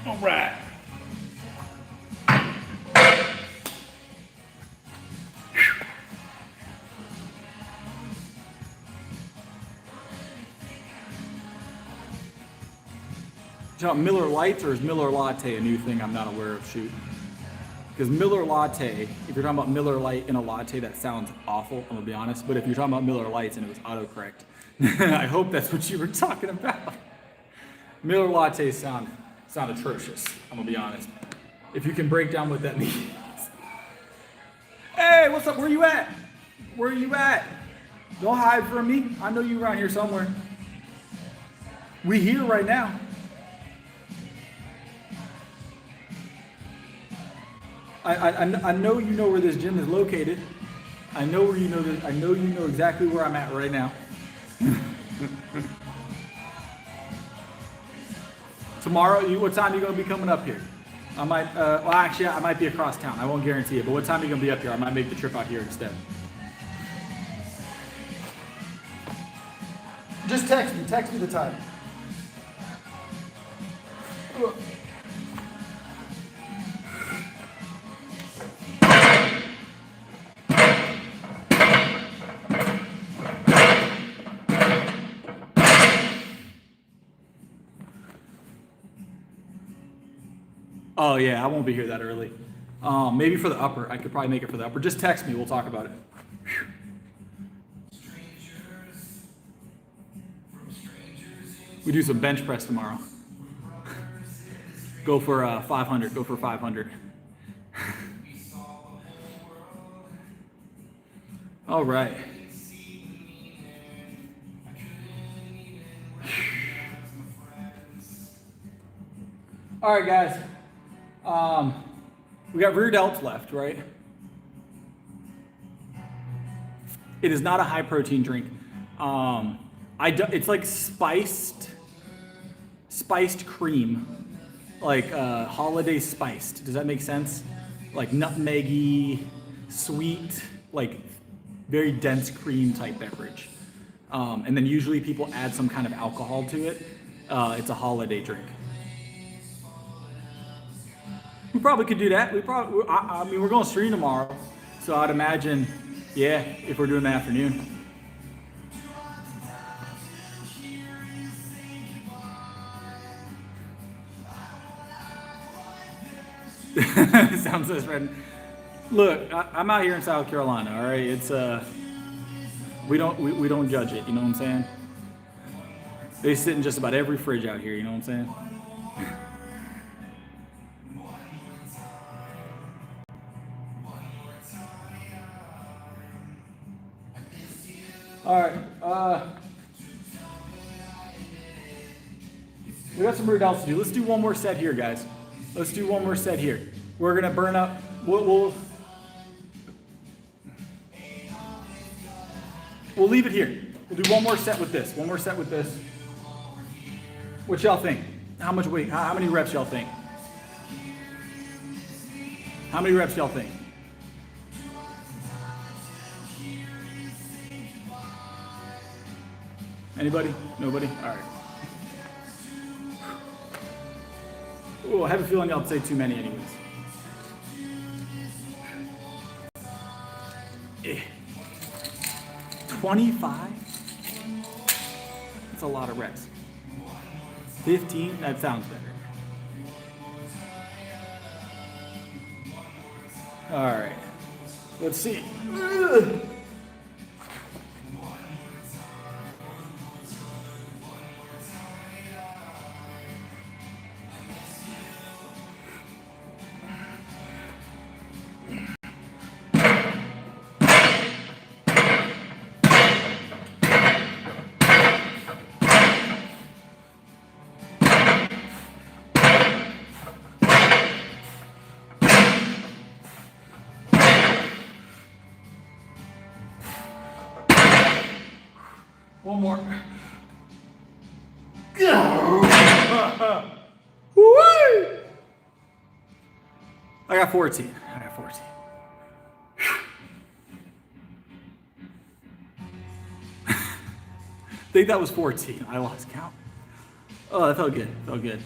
All right. Miller Lights, or is Miller Latte a new thing I'm not aware of? Shoot. Because Miller Latte, if you're talking about Miller Lite in a latte, that sounds awful, I'm gonna be honest. But if you're talking about Miller Lights and it was autocorrect, I hope that's what you were talking about. Miller Lattes sound atrocious, I'm gonna be honest. If you can break down what that means. Hey, what's up? Where you at? Where you at? Don't hide from me. I know you around here somewhere. We here right now. I know you know where this gym is located. I know where you know this. I know you know exactly where I'm at right now. Tomorrow, what time are you gonna be coming up here? I might. Well, actually, I might be across town. I won't guarantee it. But what time are you gonna be up here? I might make the trip out here instead. Just text me. Text me the time. Oh yeah, I won't be here that early. Maybe for the upper. I could probably make it for the upper. Just text me. We'll talk about it. We do some bench press tomorrow. Go for 500. Go for 500. All right. All right, guys. We got rear delts left, right? It is not a high protein drink. It's like spiced cream, like holiday spiced. Does that make sense? Like nutmeggy, sweet, like very dense cream type beverage. And then usually people add some kind of alcohol to it. It's a holiday drink. We probably could do that. I mean, we're going to stream tomorrow, so I'd imagine, yeah, if we're doing the afternoon. Sounds so friend. Look, I'm out here in South Carolina. All right, it's we don't judge it. You know what I'm saying? They sit in just about every fridge out here. You know what I'm saying? All right, we got some rear delts to do. Let's do one more set here, guys. Let's do one more set here. We're gonna burn up. We'll leave it here. We'll do one more set with this. One more set with this. What y'all think? How much weight? How many reps y'all think? How many reps y'all think? Anybody? Nobody? All right. Oh, I have a feeling y'all say too many anyways. 25? That's a lot of reps. 15? That sounds better. All right. Let's see. Ugh. One more. Woo! I got 14. I got 14. I think that was 14. I lost count. Oh, that felt good. Felt good.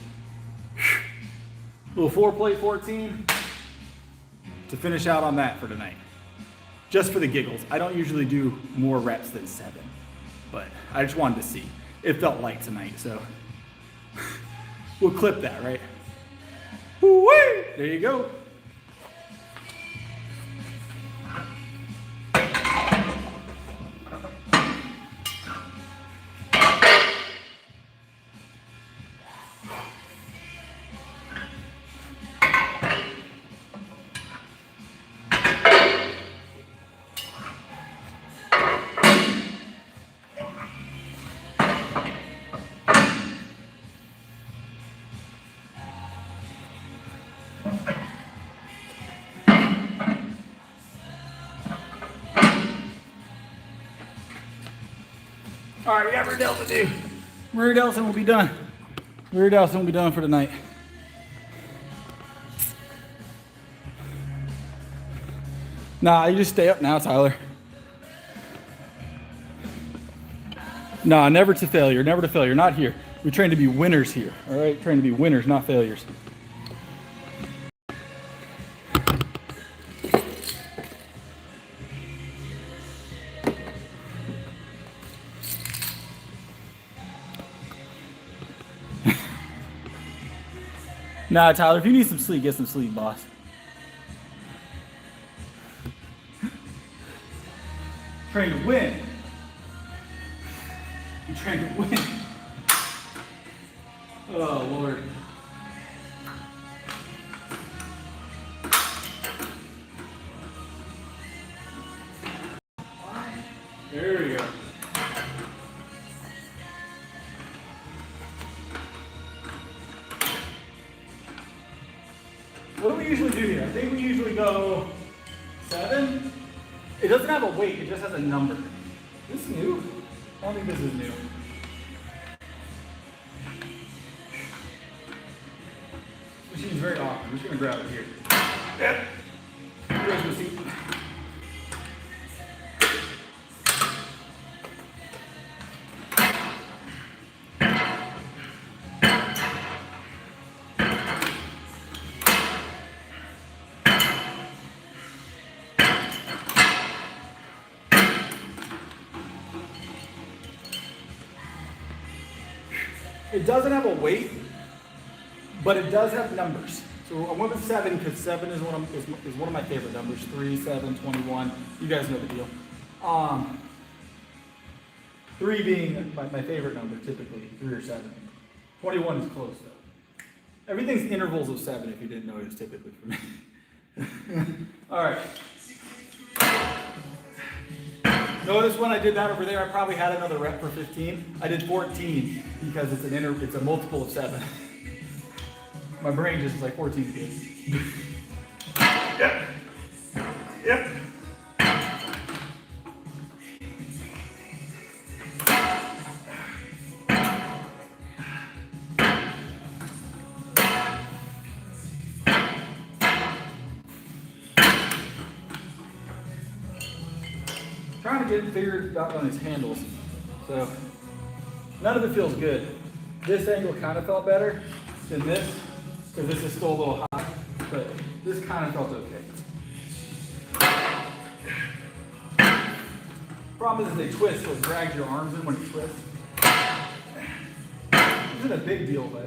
Little 4-plate 14 to finish out on that for tonight. Just for the giggles. I don't usually do more reps than 7. But I just wanted to see. It felt light tonight, so we'll clip that, right? Woo-wee! There you go. All right, we got rear delta to do. Rear delta will be done. Rear delta will be done for tonight. Nah, you just stay up now, Tyler. Nah, never to failure, never to failure. Not here. We train to be winners here. All right, train to be winners, not failures. Nah, Tyler, if you need some sleep, get some sleep, boss. Train to win. You train to win. Oh, Lord. There we go. What do we usually do here? I think we usually go 7. It doesn't have a weight, it just has a number. Is this new? I don't think this is new. This machine's very awkward. I'm just gonna grab it here. Yep. Here's the seat. It doesn't have a weight, but it does have numbers. So I went with 7 because 7 is one of my favorite numbers. 3, 7, 21. You guys know the deal. 3 being my favorite number, typically 3 or 7. 21 is close though. Everything's intervals of 7. If you didn't notice, typically for me. All right. Notice when I did that over there, I probably had another rep for 15. I did 14 because it's a multiple of 7. My brain just is like 14 good. Yep. Yep. Trying to get it figured out on his handles. So none of it feels good. This angle kind of felt better than this, because this is still a little high, but this kind of felt okay. Problem is they twist, so it drags your arms in when it twists. This isn't a big deal, but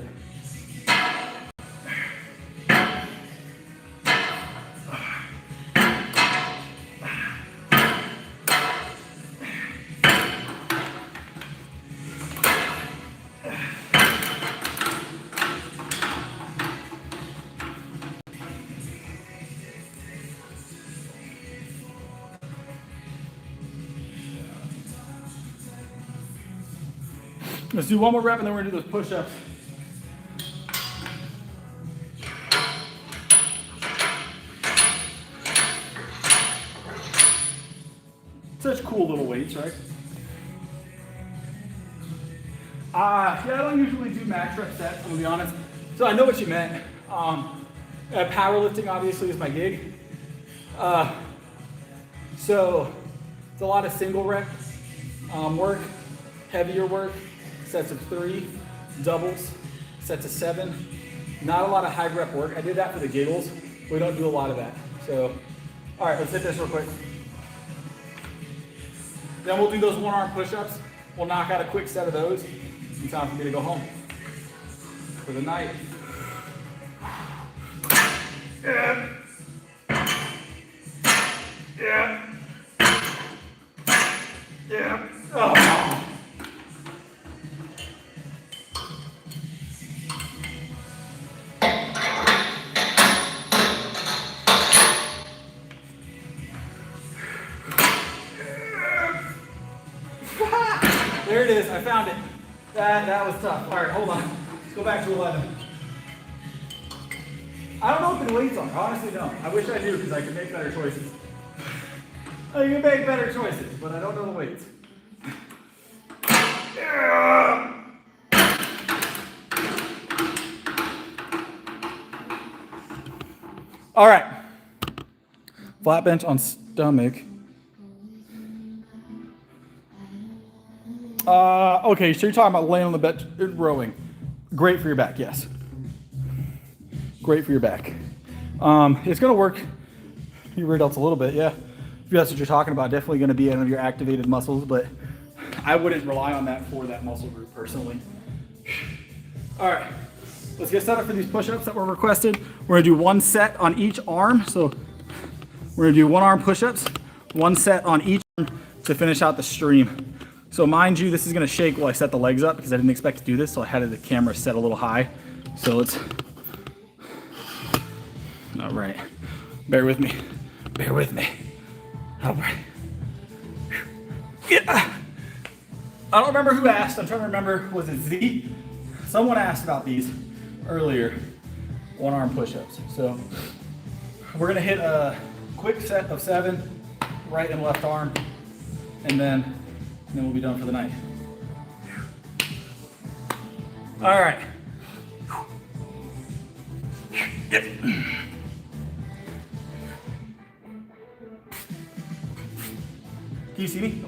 let's do one more rep and then we're gonna do those push-ups. Such cool little weights, right? Yeah, I don't usually do max rep sets, I'm gonna be honest. So I know what you meant. Powerlifting obviously is my gig. So it's a lot of single rep work, heavier work, sets of 3, doubles, sets of 7. Not a lot of high rep work. I did that for the giggles. We don't do a lot of that. So, all right, let's hit this real quick. Then we'll do those one arm push-ups. We'll knock out a quick set of those. It's time for me to go home for the night. Yeah. Yeah. Yeah. Oh. There it is. I found it. That was tough. All right, hold on. Let's go back to 11. I don't know what the weights are. I honestly don't. I wish I knew because I could make better choices. I can make better choices, but I don't know the weights. All right. Flat bench on stomach. Okay, so you're talking about laying on the bed, rowing. Great for your back, yes. Great for your back. It's gonna work your rear delts a little bit, yeah. If that's what you're talking about, definitely gonna be one of your activated muscles, but I wouldn't rely on that for that muscle group personally. All right, let's get set up for these push-ups that were requested. We're gonna do one set on each arm. So we're gonna do one arm push-ups, one set on each arm to finish out the stream. So mind you, this is gonna shake while I set the legs up because I didn't expect to do this, so I had the camera set a little high. So let's, all right, bear with me, bear with me. All right. Yeah. I don't remember who asked, I'm trying to remember, was it Z? Someone asked about these earlier, one arm push-ups. So we're gonna hit a quick set of 7, right and left arm, and then we'll be done for the night. All right. Yep. Can you see me?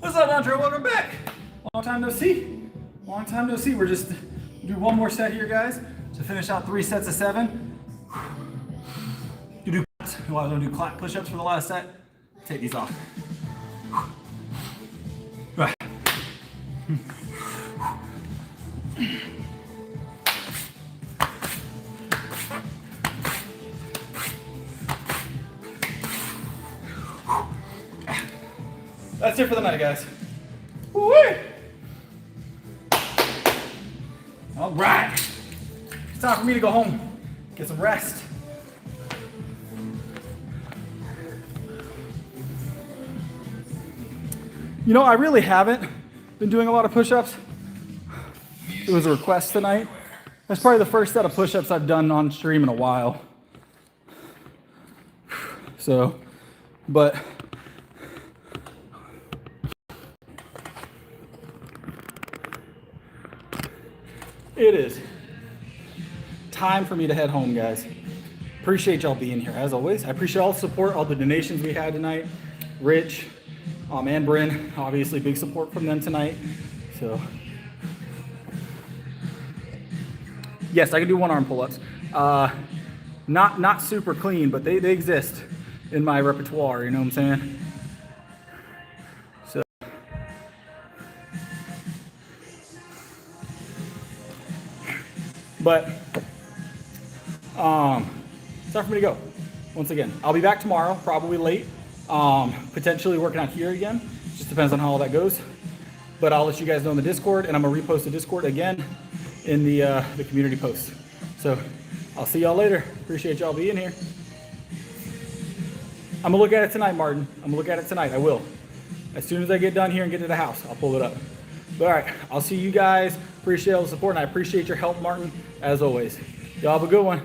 What's up, Andre? Welcome back. Long time no see. Long time no see. We're just do one more set here, guys, to finish out 3 sets of 7. You want to do clap push-ups for the last set? Take these off. Right. That's it for the night, guys. Woo-wee. All right. It's time for me to go home, get some rest. You know, I really haven't been doing a lot of push-ups. It was a request tonight. That's probably the first set of push-ups I've done on stream in a while. So, but it is time for me to head home, guys. Appreciate y'all being here as always. I appreciate all the support, all the donations we had tonight. Rich, and Bryn, obviously big support from them tonight. So yes, I can do one arm pull-ups. Not super clean, but they exist in my repertoire, you know what I'm saying? So but it's time for me to go. Once again, I'll be back tomorrow, probably late. Potentially working out here again. Just depends on how all that goes. But I'll let you guys know in the Discord, and I'm gonna repost the Discord again in the community post. So I'll see y'all later. Appreciate y'all being here. I'm gonna look at it tonight, Martin. I'm gonna look at it tonight. I will. As soon as I get done here and get to the house, I'll pull it up. But all right, I'll see you guys. Appreciate all the support, and I appreciate your help, Martin, as always. Y'all have a good one.